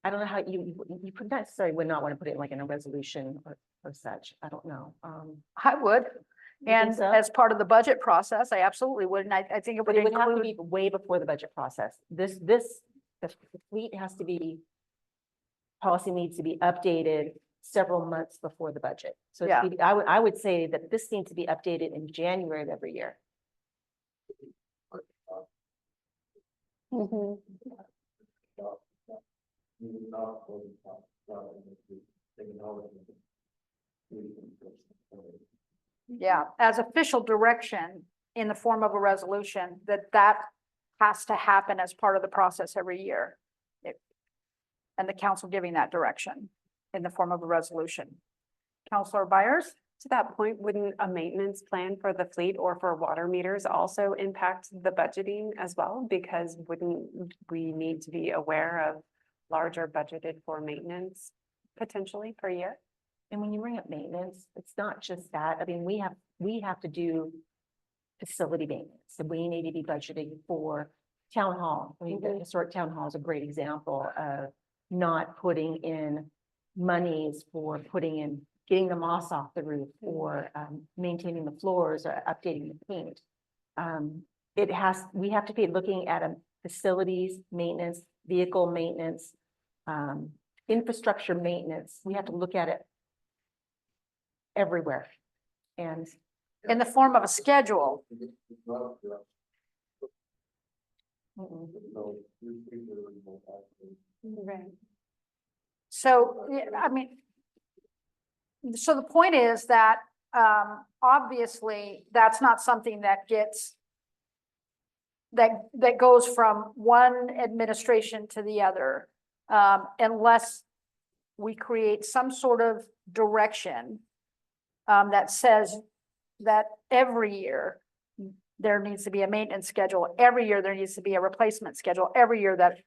I don't know how you could necessarily would not want to put it like in a resolution or such. I don't know.
I would.
You think
And
so?
as part of the budget process, I absolutely would. And I think it
But
would
it would have to be
include,
way before the budget process. The fleet has to be, policy needs to be updated several months before the budget. So it's
Yeah.
maybe- I would say that this needs to be updated in January of every year.
yeah, as official direction in the form of a resolution, that has to happen as part of the process every year. And the council giving that direction in the form of a resolution. Counselor Byers?
To that point, wouldn't a maintenance plan for the fleet or for water meters also impact the budgeting as well? Because wouldn't we need to be aware of larger budgeted for maintenance potentially per year?
And when you bring up maintenance, it's not just that. I mean, we have to do facility maintenance, and we need to be budgeting for town hall. I mean, the historic town hall is a great example of not putting in monies for getting the moss off the roof or maintaining the floors or updating the paint. We have to be looking at a facilities maintenance, vehicle maintenance, infrastructure maintenance. We have to look at it everywhere. And
In the form of a schedule. Right. So, yeah, I mean, so the point is that, obviously, that's not something that gets, that goes from one administration to the other, unless we create some sort of direction, that says that every year there needs to be a maintenance schedule, every year there needs to be a replacement schedule, every year that,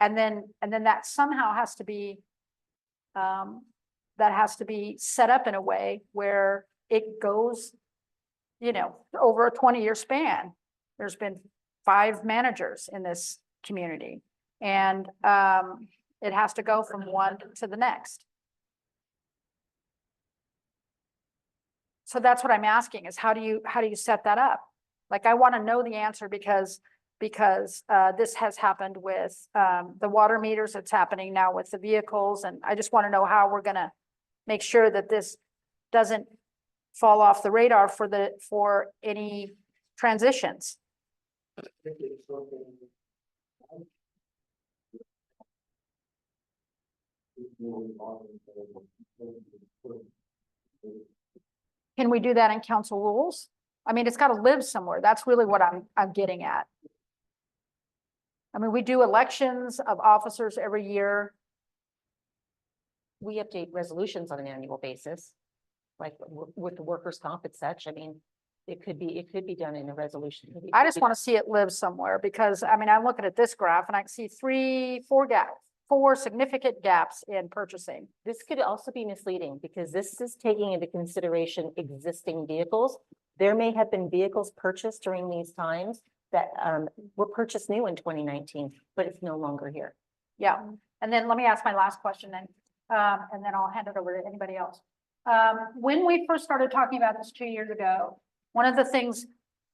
and then that somehow has to be, set up in a way where it goes, over a 20-year span. There's been 5 managers in this community, and it has to go from one to the next. So that's what I'm asking is how do you set that up? Like, I want to know the answer because this has happened with the water meters. It's happening now with the vehicles. And I just want to know how we're going to make sure that this doesn't fall off the radar for any transitions. Can we do that in council rules? I mean, it's got to live somewhere. That's really what I'm getting at. I mean, we do elections of officers every year.
we update resolutions on an annual basis, like with the workers' comp and such. I mean, it could be done in a resolution.
I just want to see it live somewhere because, I mean, I'm looking at this graph and I can see 4 significant gaps in purchasing.
This could also be misleading because this is taking into consideration existing vehicles. There may have been vehicles purchased during these times that were purchased new in 2019, but it's no longer here.
Yeah, and then let me ask my last question then, and then I'll hand it over to anybody else. When we first started talking about this 2 years ago, one of the things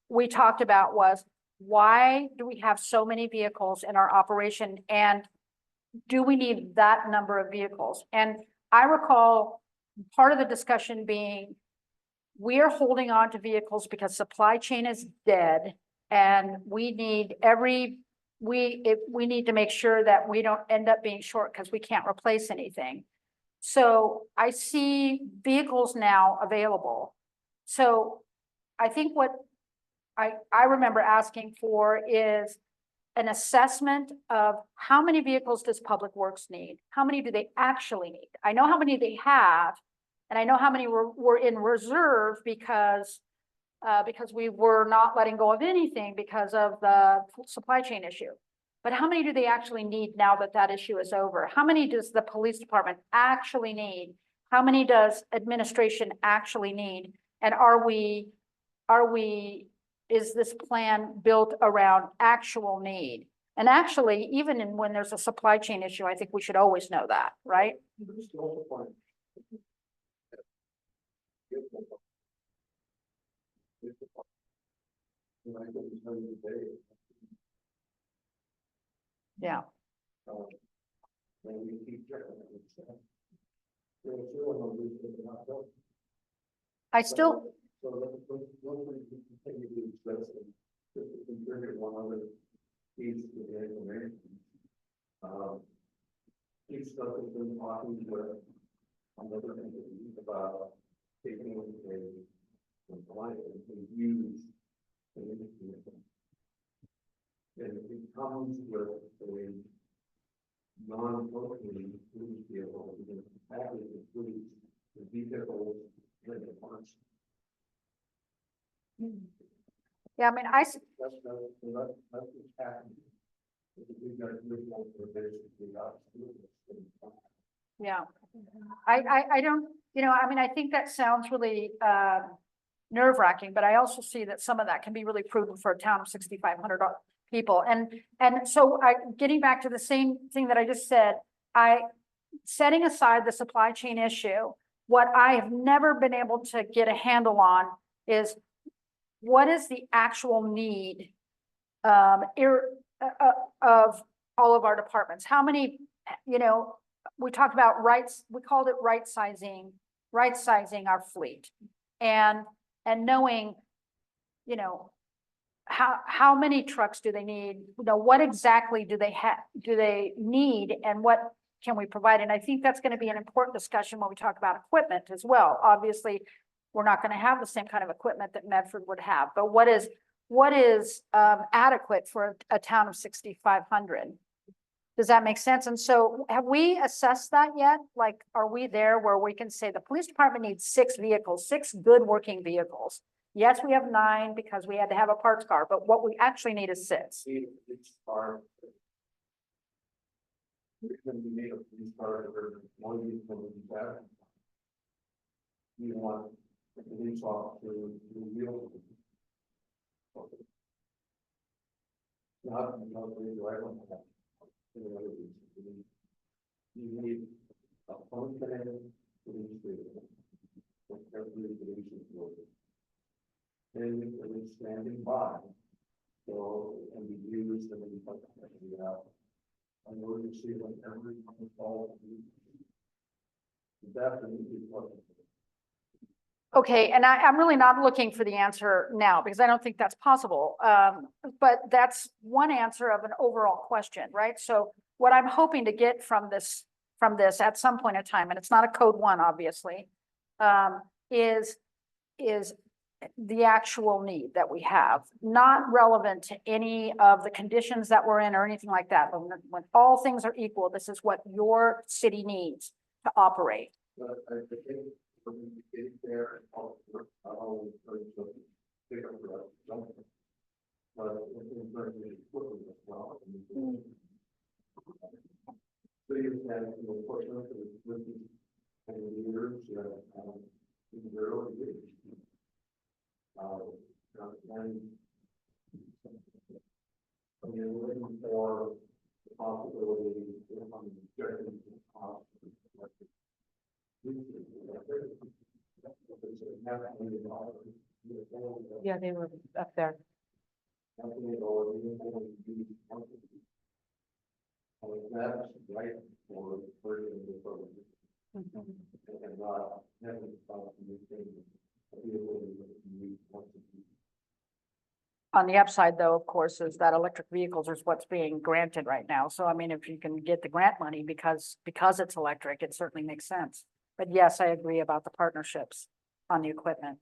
we talked about was why do we have so many vehicles in our operation? And do we need that number of vehicles? And I recall part of the discussion being, we are holding on to vehicles because supply chain is dead and we need we need to make sure that we don't end up being short because we can't replace anything. So I see vehicles now available. So I think what I remember asking for is an assessment of how many vehicles does Public Works need? How many do they actually need? I know how many they have, and I know how many were in reserve because we were not letting go of anything because of the supply chain issue. But how many do they actually need now that that issue is over? How many does the police department actually need? How many does administration actually need? And is this plan built around actual need? And actually, even when there's a supply chain issue, I think we should always know that, right? Yeah. I still,
He's stuff has been talking with another entity about taking a client and use an industry. And it comes with a non-functioning police vehicle, the package includes the vehicles and the parts.
yeah, I mean,
That's what's happening. We've got to move on to basically
yeah. I don't, I mean, I think that sounds really nerve wracking, but I also see that some of that can be really prudent for a town of 6,500 people. And so getting back to the same thing that I just said, setting aside the supply chain issue, what I have never been able to get a handle on is what is the actual need of all of our departments? How many, we talked about we called it right sizing our fleet and knowing, how many trucks do they need? What exactly do they need and what can we provide? And I think that's going to be an important discussion when we talk about equipment as well. Obviously, we're not going to have the same kind of equipment that Medford would have, but what is adequate for a town of 6,500? Does that make sense? And so have we assessed that yet? Like, are we there where we can say the police department needs 6 vehicles, 6 good working vehicles? Yes, we have 9 because we had to have a parts car, but what we actually need is 6.
It's hard. When you make a police car or one of these that you want the police officer to deal with. Not the right one. You need a functioning police station for every police employee. And it's standing by, so it can be used and be put out. I know you see when every call. Definitely.
Okay, and I'm really not looking for the answer now because I don't think that's possible. But that's one answer of an overall question, right? So what I'm hoping to get from this at some point in time, and it's not a code 1, obviously, is the actual need that we have, not relevant to any of the conditions that we're in or anything like that. But when all things are equal, this is what your city needs to operate.
But I think when you get there, I'll pick up something. But it's very important as well. So you can, unfortunately, with the years, in the early days. And you're looking for the possibility of getting cost.
Yeah, they were up there.
That's right for person with and not having
On the upside, though, of course, is that electric vehicles is what's being granted right now. So I mean, if you can get the grant money because it's electric, it certainly makes sense. But yes, I agree about the partnerships on the equipment.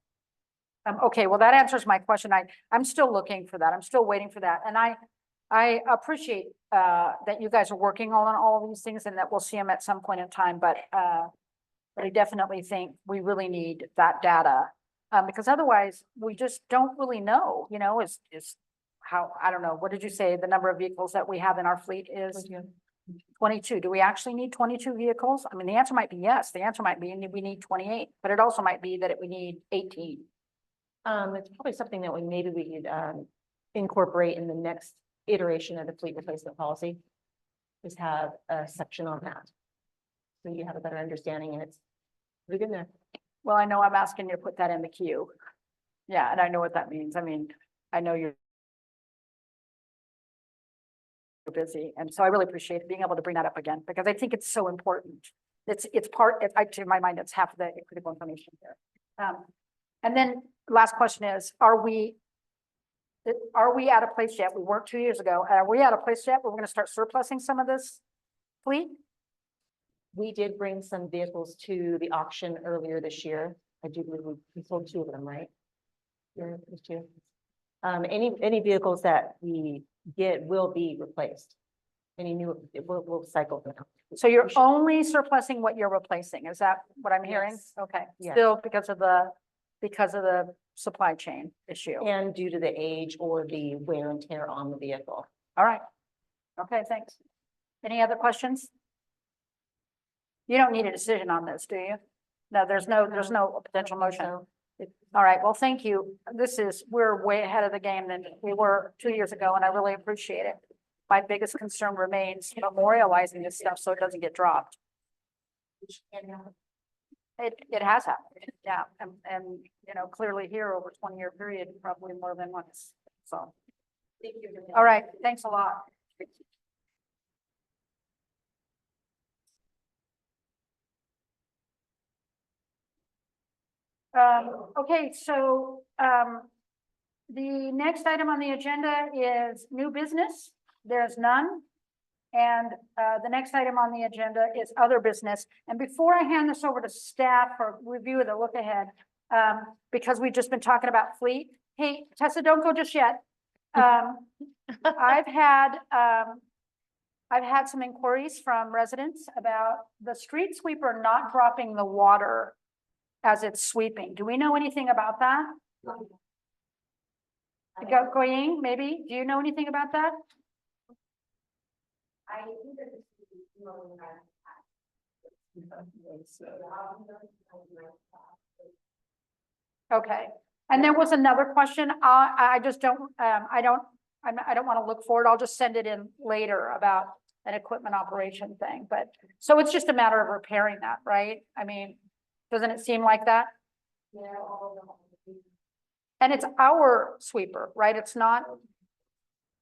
Okay, well, that answers my question. I'm still looking for that. I'm still waiting for that. And I appreciate that you guys are working on all of these things and that we'll see them at some point in time, but I definitely think we really need that data. Because otherwise, we just don't really know, you know, is how, I don't know, what did you say, the number of vehicles that we have in our fleet is? 22. Do we actually need 22 vehicles? I mean, the answer might be yes. The answer might be we need 28, but it also might be that we need 18.
It's probably something that we could incorporate in the next iteration of the fleet replacement policy. Is have a section on that. So you have a better understanding and it's pretty good there.
Well, I know I'm asking you to put that in the queue. Yeah, and I know what that means. I mean, I know you're busy, and so I really appreciate being able to bring that up again, because I think it's so important. It's to my mind, it's half of the critical information here. And then last question is, are we at a place yet? We weren't 2 years ago. Are we at a place yet where we're gonna start surplusing some of this fleet?
We did bring some vehicles to the auction earlier this year. I do believe we sold 2 of them, right? There's 2. Any vehicles that we get will be replaced. Any new, we'll cycle them.
So you're only surplusing what you're replacing. Is that what I'm hearing?
Yes.
Okay,
Yes.
still because of the supply chain issue.
And due to the age or the wear and tear on the vehicle.
All right. Okay, thanks. Any other questions? You don't need a decision on this, do you? No, there's no potential motion. All right, well, thank you. We're way ahead of the game than we were 2 years ago, and I really appreciate it. My biggest concern remains memorializing this stuff so it doesn't get dropped. It has happened, yeah, and you know, clearly here over a 20-year period, probably more than once, so. All right, thanks a lot. Okay, so, the next item on the agenda is new business. There's none. And, the next item on the agenda is other business. And before I hand this over to staff for review of the look ahead, because we've just been talking about fleet. Hey, Tessa, don't go just yet. I've had some inquiries from residents about the street sweeper not dropping the water as it's sweeping. Do we know anything about that? Goying, maybe? Do you know anything about that? Okay. And there was another question. I just don't, I don't want to look forward. I'll just send it in later about an equipment operation thing. But so it's just a matter of repairing that, right? I mean, doesn't it seem like that? And it's our sweeper, right? It's not.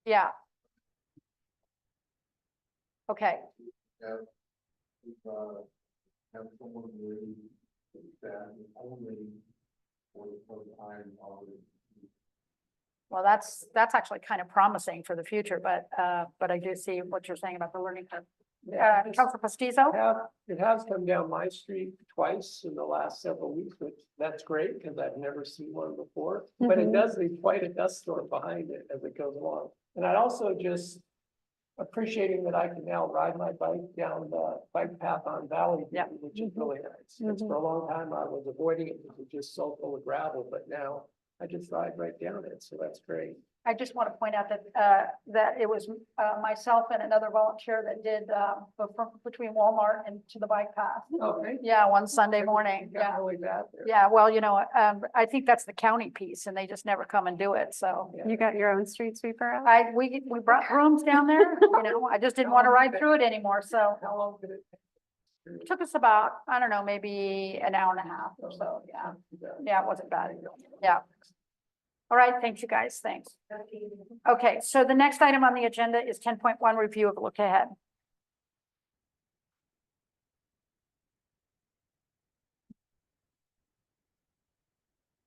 Yeah. Okay.
Have someone really that only for the time already.
Well, that's actually kind of promising for the future, but I do see what you're saying about the learning curve. Councilor Pastizo?
It has come down my street twice in the last several weeks, which that's great because I've never seen one before. But it does leave quite a dust storm behind it as it goes along. And I also just appreciating that I can now ride my bike down the bike path on Valley View, which is really nice. It's for a long time I was avoiding it because it's just so full of gravel, but now I just ride right down it. So that's great.
I just want to point out that that it was myself and another volunteer that did between Walmart and to the bike path.
Okay.
Yeah, one Sunday morning. Yeah.
Really bad there.
Yeah, well, you know, I think that's the county piece and they just never come and do it. So
You got your own street sweeper out?
we brought brooms down there, you know, I just didn't want to ride through it anymore. So
How long did it
it took us about, I don't know, maybe an hour and a half or so. Yeah. Yeah, it wasn't bad. Yeah. All right, thank you guys. Thanks. Okay, so the next item on the agenda is 10.1 review of look ahead.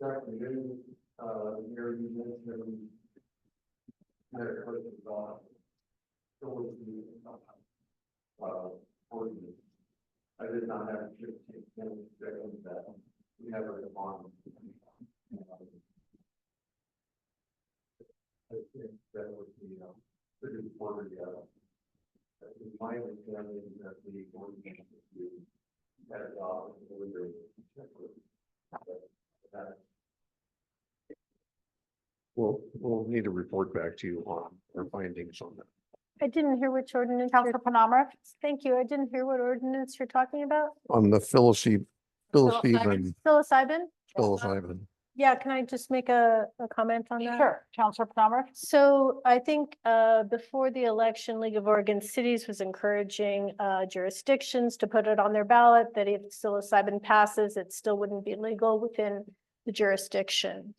afternoon, Mayor, you mentioned that it was, ordinance. I did not have to take that. We have it on. I think that would be, pretty important, my understanding that the ordinance is had We'll need to report back to you on our findings on that.
I didn't hear which ordinance. you're-
Counselor Penamara?
Thank you. I didn't hear what ordinance you're talking about.
On the psilocybin,
Psilocybin? Yeah, can I just make a comment on that?
Sure, Counselor Penamara?
So I think before the election, League of Oregon Cities was encouraging jurisdictions to put it on their ballot that if psilocybin passes, it still wouldn't be legal within the jurisdiction.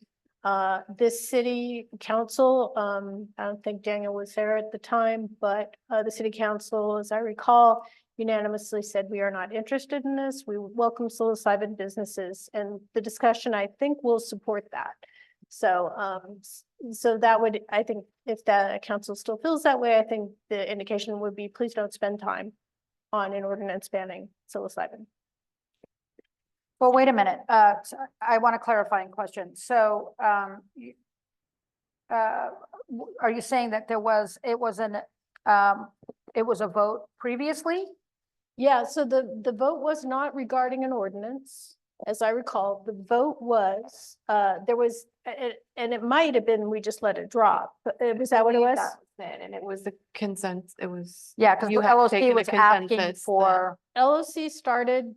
This city council, I don't think Daniel was there at the time, but the city council, as I recall, unanimously said we are not interested in this. We welcome psilocybin businesses, and the discussion, I think, will support that. So, so that would, I think, if the council still feels that way, I think the indication would be, please don't spend time on an ordinance banning psilocybin.
Well, wait a minute. So I want a clarifying question. So, are you saying that it was a vote previously?
Yeah, so the vote was not regarding an ordinance. As I recall, the vote was, there was, and it might have been, we just let it drop, but was that what it was?
That was it, and it was the consent, it was.
Yeah, because
you had
LOC
taken a
was asking
consensus that-
for,
LOC started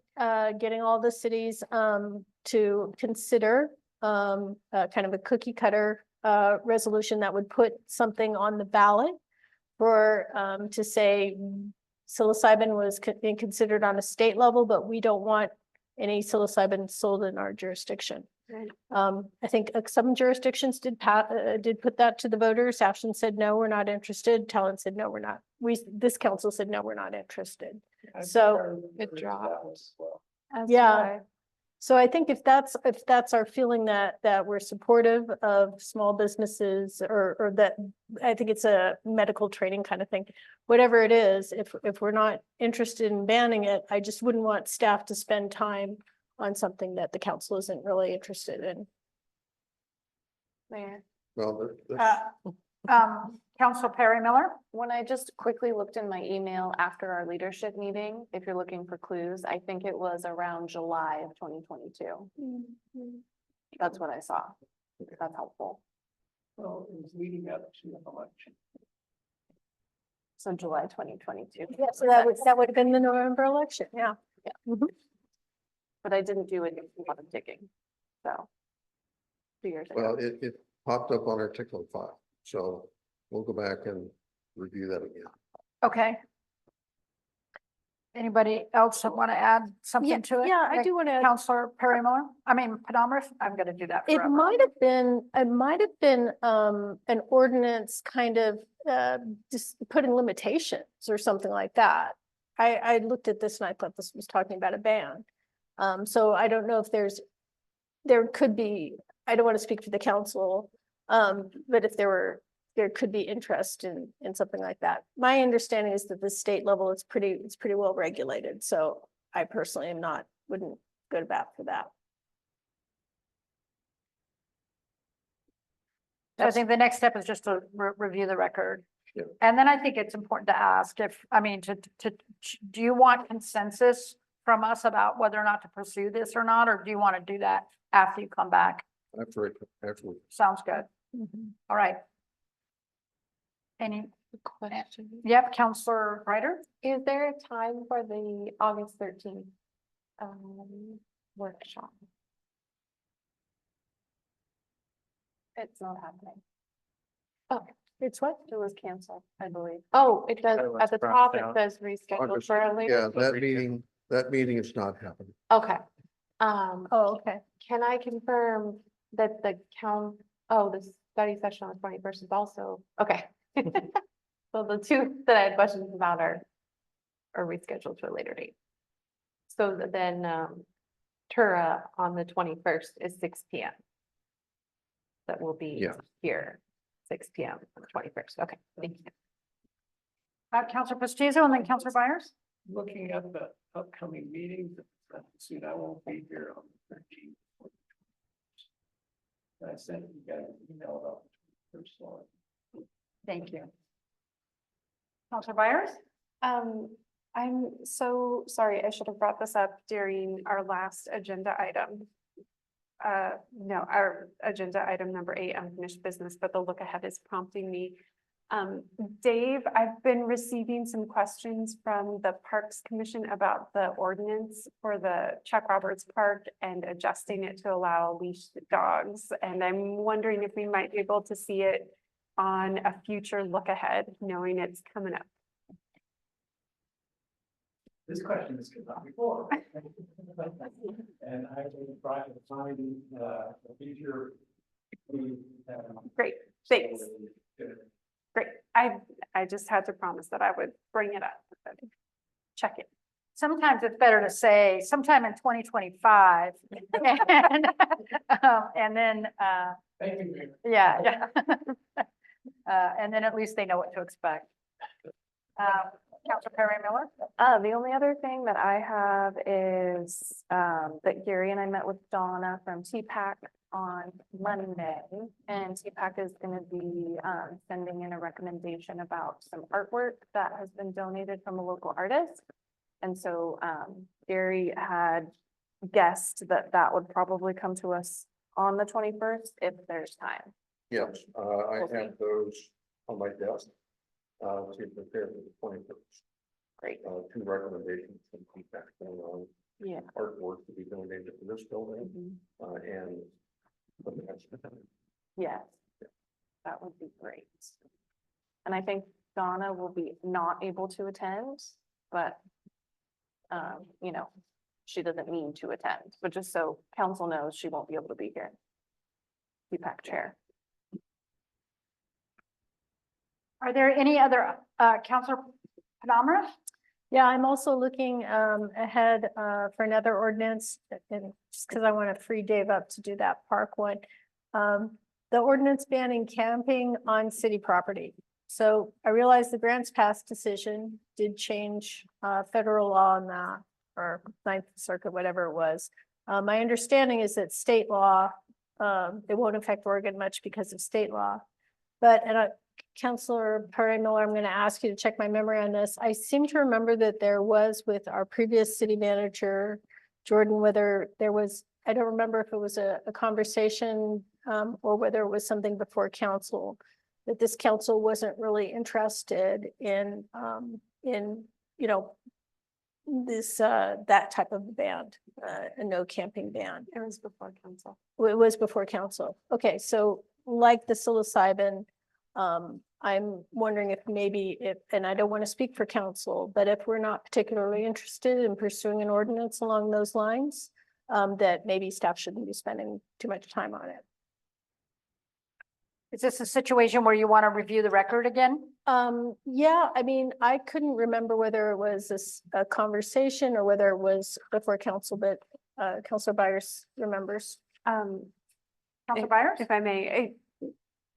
getting all the cities to consider kind of a cookie cutter resolution that would put something on the ballot for to say psilocybin was being considered on a state level, but we don't want any psilocybin sold in our jurisdiction.
Right.
I think some jurisdictions did put that to the voters. Ashland said, no, we're not interested. Talent said, no, we're not. This council said, no, we're not interested. So
It dropped.
yeah. So I think if that's our feeling that we're supportive of small businesses or that, I think it's a medical training kind of thing. Whatever it is, if we're not interested in banning it, I just wouldn't want staff to spend time on something that the council isn't really interested in.
Mayor,
Well,
Counselor Perry Miller?
when I just quickly looked in my email after our leadership meeting, if you're looking for clues, I think it was around July of 2022. That's what I saw. That's helpful.
Well, it was leading up to the election.
So July 2022.
Yeah, so that would have been the November election, yeah.
But I didn't do a lot of digging, so. 2 years ago.
well, it popped up on our tickler file, so we'll go back and review that again.
Okay. Anybody else want to add something to it?
Yeah, I do want to.
Counselor Perry Miller? I mean, Penamara? I'm going to do that
It
forever.
might have been an ordinance kind of just putting limitations or something like that. I looked at this and I thought this was talking about a ban. So I don't know if there could be, I don't want to speak for the council, but if there could be interest in something like that. My understanding is that the state level it's pretty well regulated. So I personally wouldn't go to bat for that.
So I think the next step is just to review the record.
Yeah.
And then I think it's important to ask if, I mean, do you want consensus from us about whether or not to pursue this or not, or do you want to do that after you come back?
After.
Sounds good. All right. Any,
Question.
yep, Counselor Ryder?
Is there a time for the August 13th workshop?
It's not happening.
It's what?
It was canceled, I believe.
Oh, it does,
Oh,
at
it's
the top,
crossed
it
out.
says rescheduled
August,
for a later.
Yeah, that meeting is not happening.
Okay.
Oh, okay.
Can I confirm that the the study session on the 21st is also, okay. So the two that I had questions about are rescheduled to a later date. So then, Tura on the 21st is 6 p.m.
that will be
Yeah.
here, 6 p.m. on the 21st. Okay, thank you.
Counselor Pestizo and then Counselor Byers?
Looking at the upcoming meetings, soon I won't be here on the 13th. I sent you guys an email about the first one.
Thank you. Counselor Byers?
I'm so sorry, I should have brought this up during our last agenda item. No, our agenda item number 8, unfinished business, but the look ahead is prompting me. Dave, I've been receiving some questions from the Parks Commission about the ordinance for the Chuck Roberts Park and adjusting it to allow leashed dogs. And I'm wondering if we might be able to see it on a future look ahead, knowing it's coming up.
This question has come up before. And I will try to find a future.
Great, thanks. Great. I just had to promise that I would bring it up. Check it.
Sometimes it's better to say sometime in 2025. And then,
Thank you, Mayor.
yeah. And then at least they know what to expect. Counselor Perry Miller?
The only other thing that I have is, that Gary and I met with Donna from TPAC on Monday. And TPAC is gonna be, sending in a recommendation about some artwork that has been donated from a local artist. And so, Gary had guessed that that would probably come to us on the 21st if there's time.
Yes, I have those on my desk. To prepare for the 21st.
Great.
2 recommendations from feedback on
Yeah.
artwork to be donated to this building,
Mhm.
and.
Yes, that would be great. And I think Donna will be not able to attend, but you know, she doesn't mean to attend, but just so council knows, she won't be able to be here. CPAC chair.
Are there any other, Counselor Penamara?
Yeah, I'm also looking ahead for another ordinance, and just because I want to free Dave up to do that park one. The ordinance banning camping on city property. So I realize the Grants Pass decision did change federal law on that, or Ninth Circuit, whatever it was. My understanding is that state law, it won't affect Oregon much because of state law. But, Counselor Perry Miller, I'm going to ask you to check my memory on this. I seem to remember that there was with our previous city manager, Jordan, whether there was, I don't remember if it was a conversation or whether it was something before council, that this council wasn't really interested in, you know, this, that type of ban, a no camping ban.
It was before council.
It was before council. Okay, so like the psilocybin, I'm wondering if maybe and I don't want to speak for council, but if we're not particularly interested in pursuing an ordinance along those lines, that maybe staff shouldn't be spending too much time on it.
Is this a situation where you want to review the record again?
Yeah, I mean, I couldn't remember whether it was a conversation or whether it was before council, but Councilor Byers remembers.
Counselor Byers?
If I may,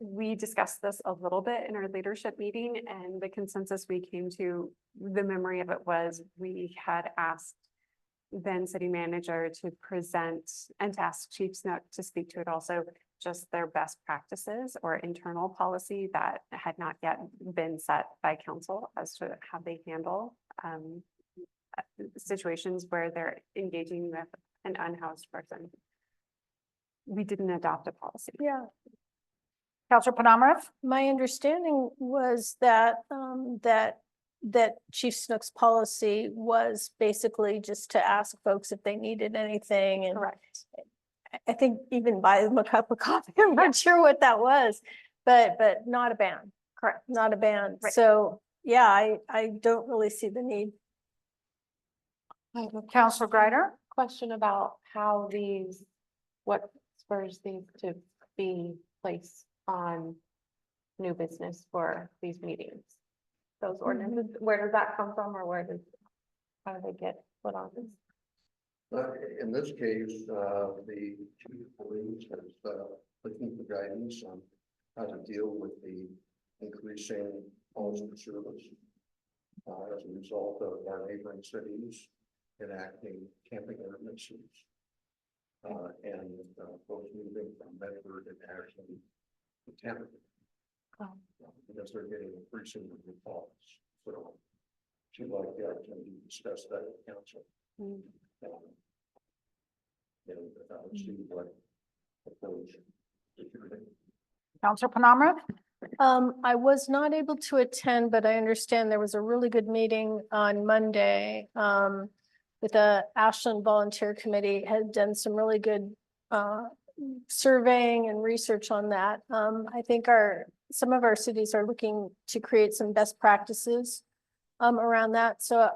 we discussed this a little bit in our leadership meeting, and the consensus we came to, the memory of it was, we had asked then city manager to present and to ask Chief Snook to speak to it also, just their best practices or internal policy that had not yet been set by council as to how they handle situations where they're engaging with an unhoused person. We didn't adopt a policy.
Yeah.
Counselor Penamara?
My understanding was that, that Chief Snook's policy was basically just to ask folks if they needed anything, and
Correct.
I think even buy them a cup of coffee. I'm not sure what that was, but not a ban.
Correct.
Not a ban.
Right.
So yeah, I don't really see the need.
I have a
Counselor Greider?
question about how these, what spurs these to be placed on new business for these meetings? Those ordinances, where does that come from, or how do they get put on this?
In this case, the chief of police is looking for guidance on how to deal with the increasing calls for service as a result of our neighboring cities enacting camping ordinances. And folks moving from Medford and Ashland to Tampa. Because they're getting increasing calls. So she'd like the opportunity to discuss that with council. And see what approach.
Counselor Penamra?
I was not able to attend, but I understand there was a really good meeting on Monday. With the Ashland Volunteer Committee had done some really good surveying and research on that. I think some of our cities are looking to create some best practices around that. So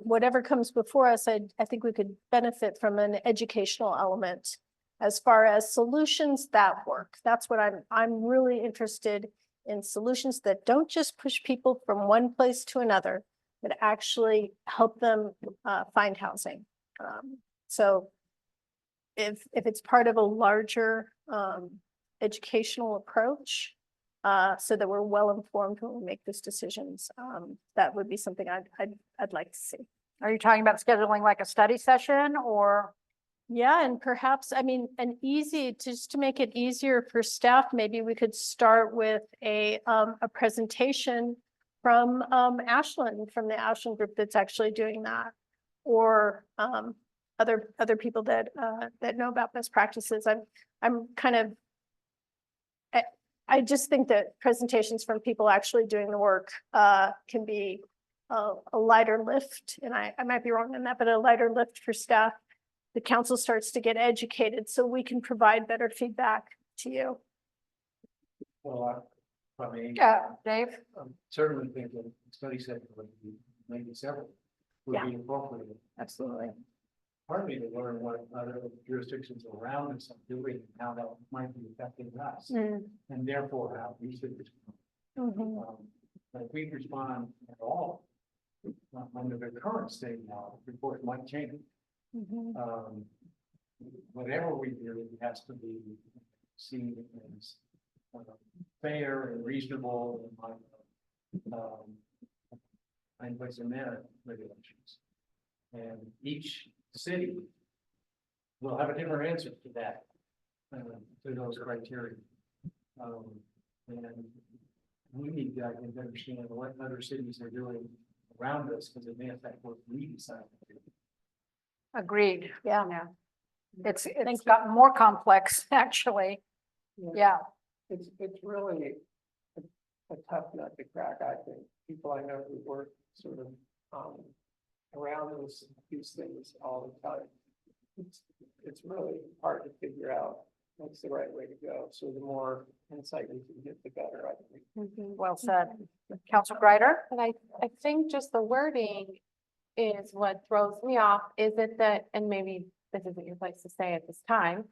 whatever comes before us, I think we could benefit from an educational element as far as solutions that work. That's what I'm really interested in, solutions that don't just push people from one place to another, but actually help them find housing. So if it's part of a larger educational approach, so that we're well informed when we make these decisions, that would be something I'd like to see.
Are you talking about scheduling like a study session or?
Yeah, and perhaps, I mean, just to make it easier for staff, maybe we could start with a presentation from Ashland, from the Ashland group that's actually doing that. Or other people that know about best practices. I'm kind of, I just think that presentations from people actually doing the work can be a lighter lift, and I might be wrong on that, but a lighter lift for staff. The council starts to get educated so we can provide better feedback to you.
Well, I mean,
Dave?
certainly think that study session would be maybe several would be appropriate.
Absolutely.
Partly to learn what other jurisdictions around us are doing and how that might be affecting us, and therefore how we should respond. But if we respond at all under the current state now, reports might change. Whatever we do, it has to be seen as fair and reasonable and what's in their regulations. And each city will have a different answer to that, to those criteria. And we need to, I think, understand what other cities are doing around us, because it may affect what we decide to do.
Agreed. Yeah. It's gotten more complex, actually. Yeah.
It's really a tough nut to crack, I think. People I know who work sort of around these things all the time. It's really hard to figure out what's the right way to go. So the more insight we can get, the better, I think.
Well said. Councilor Greider?
But I think just the wording is what throws me off. Is it that, and maybe this isn't your place to say at this time,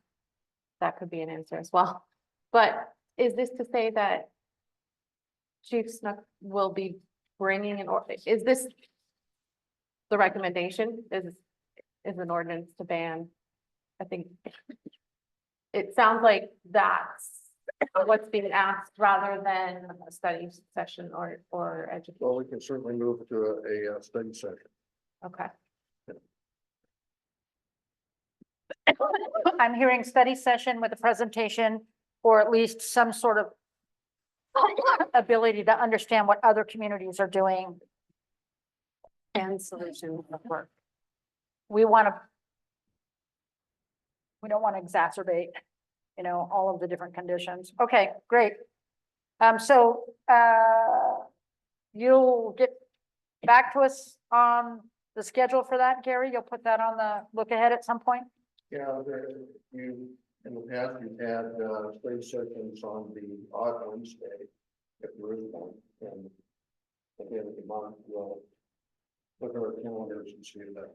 that could be an answer as well. But is this to say that Chief Snook will be bringing is this the recommendation? Is an ordinance to ban? I think it sounds like that's what's being asked rather than a study session or education.
Well, we can certainly move to a study session.
Okay.
I'm hearing study session with a presentation, or at least some sort of ability to understand what other communities are doing. And solutions of work. We don't want to exacerbate, all of the different conditions. Okay, great. So you'll get back to us on the schedule for that, Gary? You'll put that on the look ahead at some point?
Yeah, in the past, you've had study sessions on the odd Wednesday, if there is one, and at the end of the month, we'll look at our calendars and see that.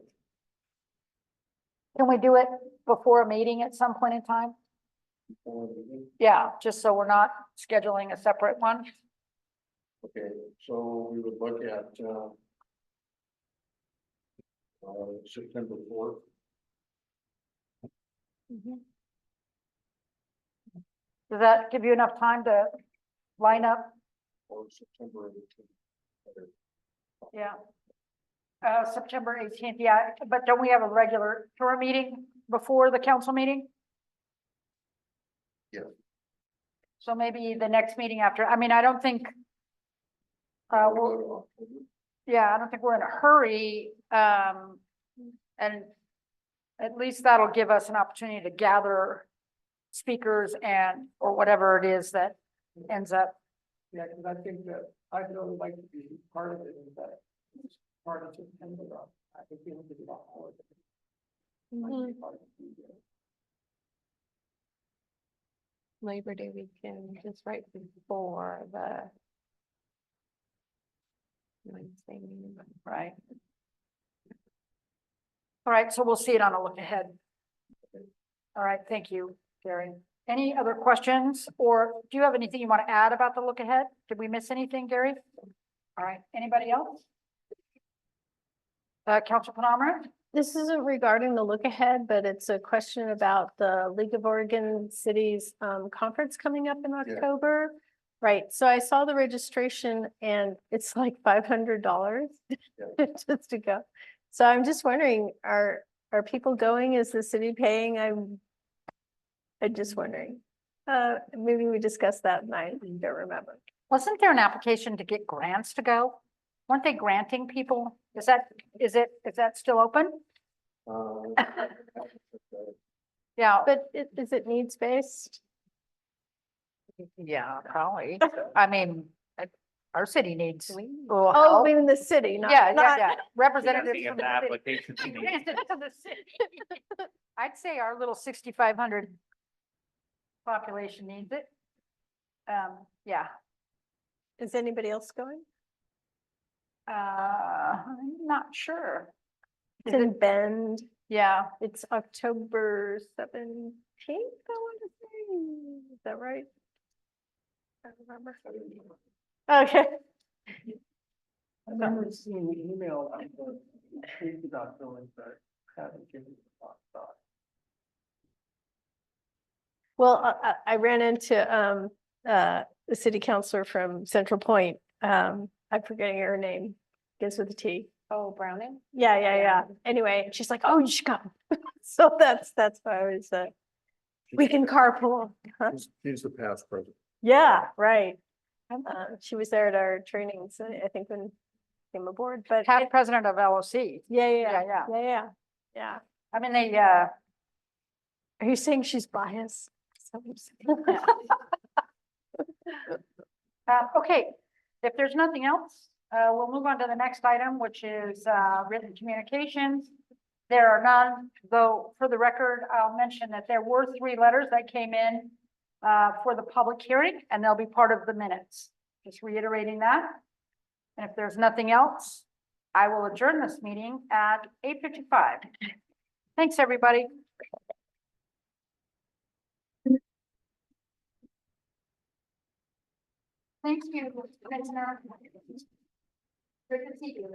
Can we do it before a meeting at some point in time? Yeah, just so we're not scheduling a separate one.
Okay, so we would look at September 4th.
Does that give you enough time to line up?
Or September 18th.
Yeah. September 18th, yeah, but don't we have a regular tour meeting before the council meeting?
Yeah.
So maybe the next meeting after, I mean, I don't think, yeah, I don't think we're in a hurry, and at least that'll give us an opportunity to gather speakers and, or whatever it is that ends up.
Yeah, because I think that I'd really like to be part of it, and that it's part of September. I think we have to do a lot more. of it. Might be part of it.
Labor Day weekend, just right before the Wednesday meeting.
Right. All right, so we'll see it on a look ahead. All right, thank you, Gary. Any other questions, or do you have anything you want to add about the look ahead? Did we miss anything, Gary? All right, anybody else? Council Panama?
This isn't regarding the look ahead, but it's a question about the League of Oregon Cities conference coming up in October. Right, so I saw the registration and it's like $500 just to go. So I'm just wondering, are people going? Is the city paying? I'm just wondering. Maybe we discussed that and I don't remember.
Wasn't there an application to get grants to go? Weren't they granting people? Is that still open? Yeah,
But is it needs based?
yeah, probably. I mean, our city needs. a little
Oh,
help.
in the city, not.
Yeah,
not-
representatives
Being
from
the
the city.
application to the-
Granted to the city. I'd say our little 6,500 population needs it. Yeah,
Is anybody else going?
I'm not sure.
It's
Is
in
it-
Bend.
Yeah,
It's October 17th, I want to say. Is that right? I don't remember. Okay.
I remember seeing the email on the street about buildings that haven't given a thought.
Well, I ran into the city councilor from Central Point. I'm forgetting her name. Begins with a T.
Oh, Browning?
Yeah. Anyway, she's like, oh, you should come. So that's why I was, we can carpool. Huh?
He's the past president.
Yeah, right. She was there at our trainings, I think when came aboard, but
past president of LOC.
yeah.
I mean, they,
Are you saying she's biased?
okay, if there's nothing else, we'll move on to the next item, which is written communications. There are none, though for the record, I'll mention that there were 3 letters that came in for the public hearing, and they'll be part of the minutes. Just reiterating that. And if there's nothing else, I will adjourn this meeting at 8:55. Thanks, everybody. Thank you, Commissioner. Good to see you.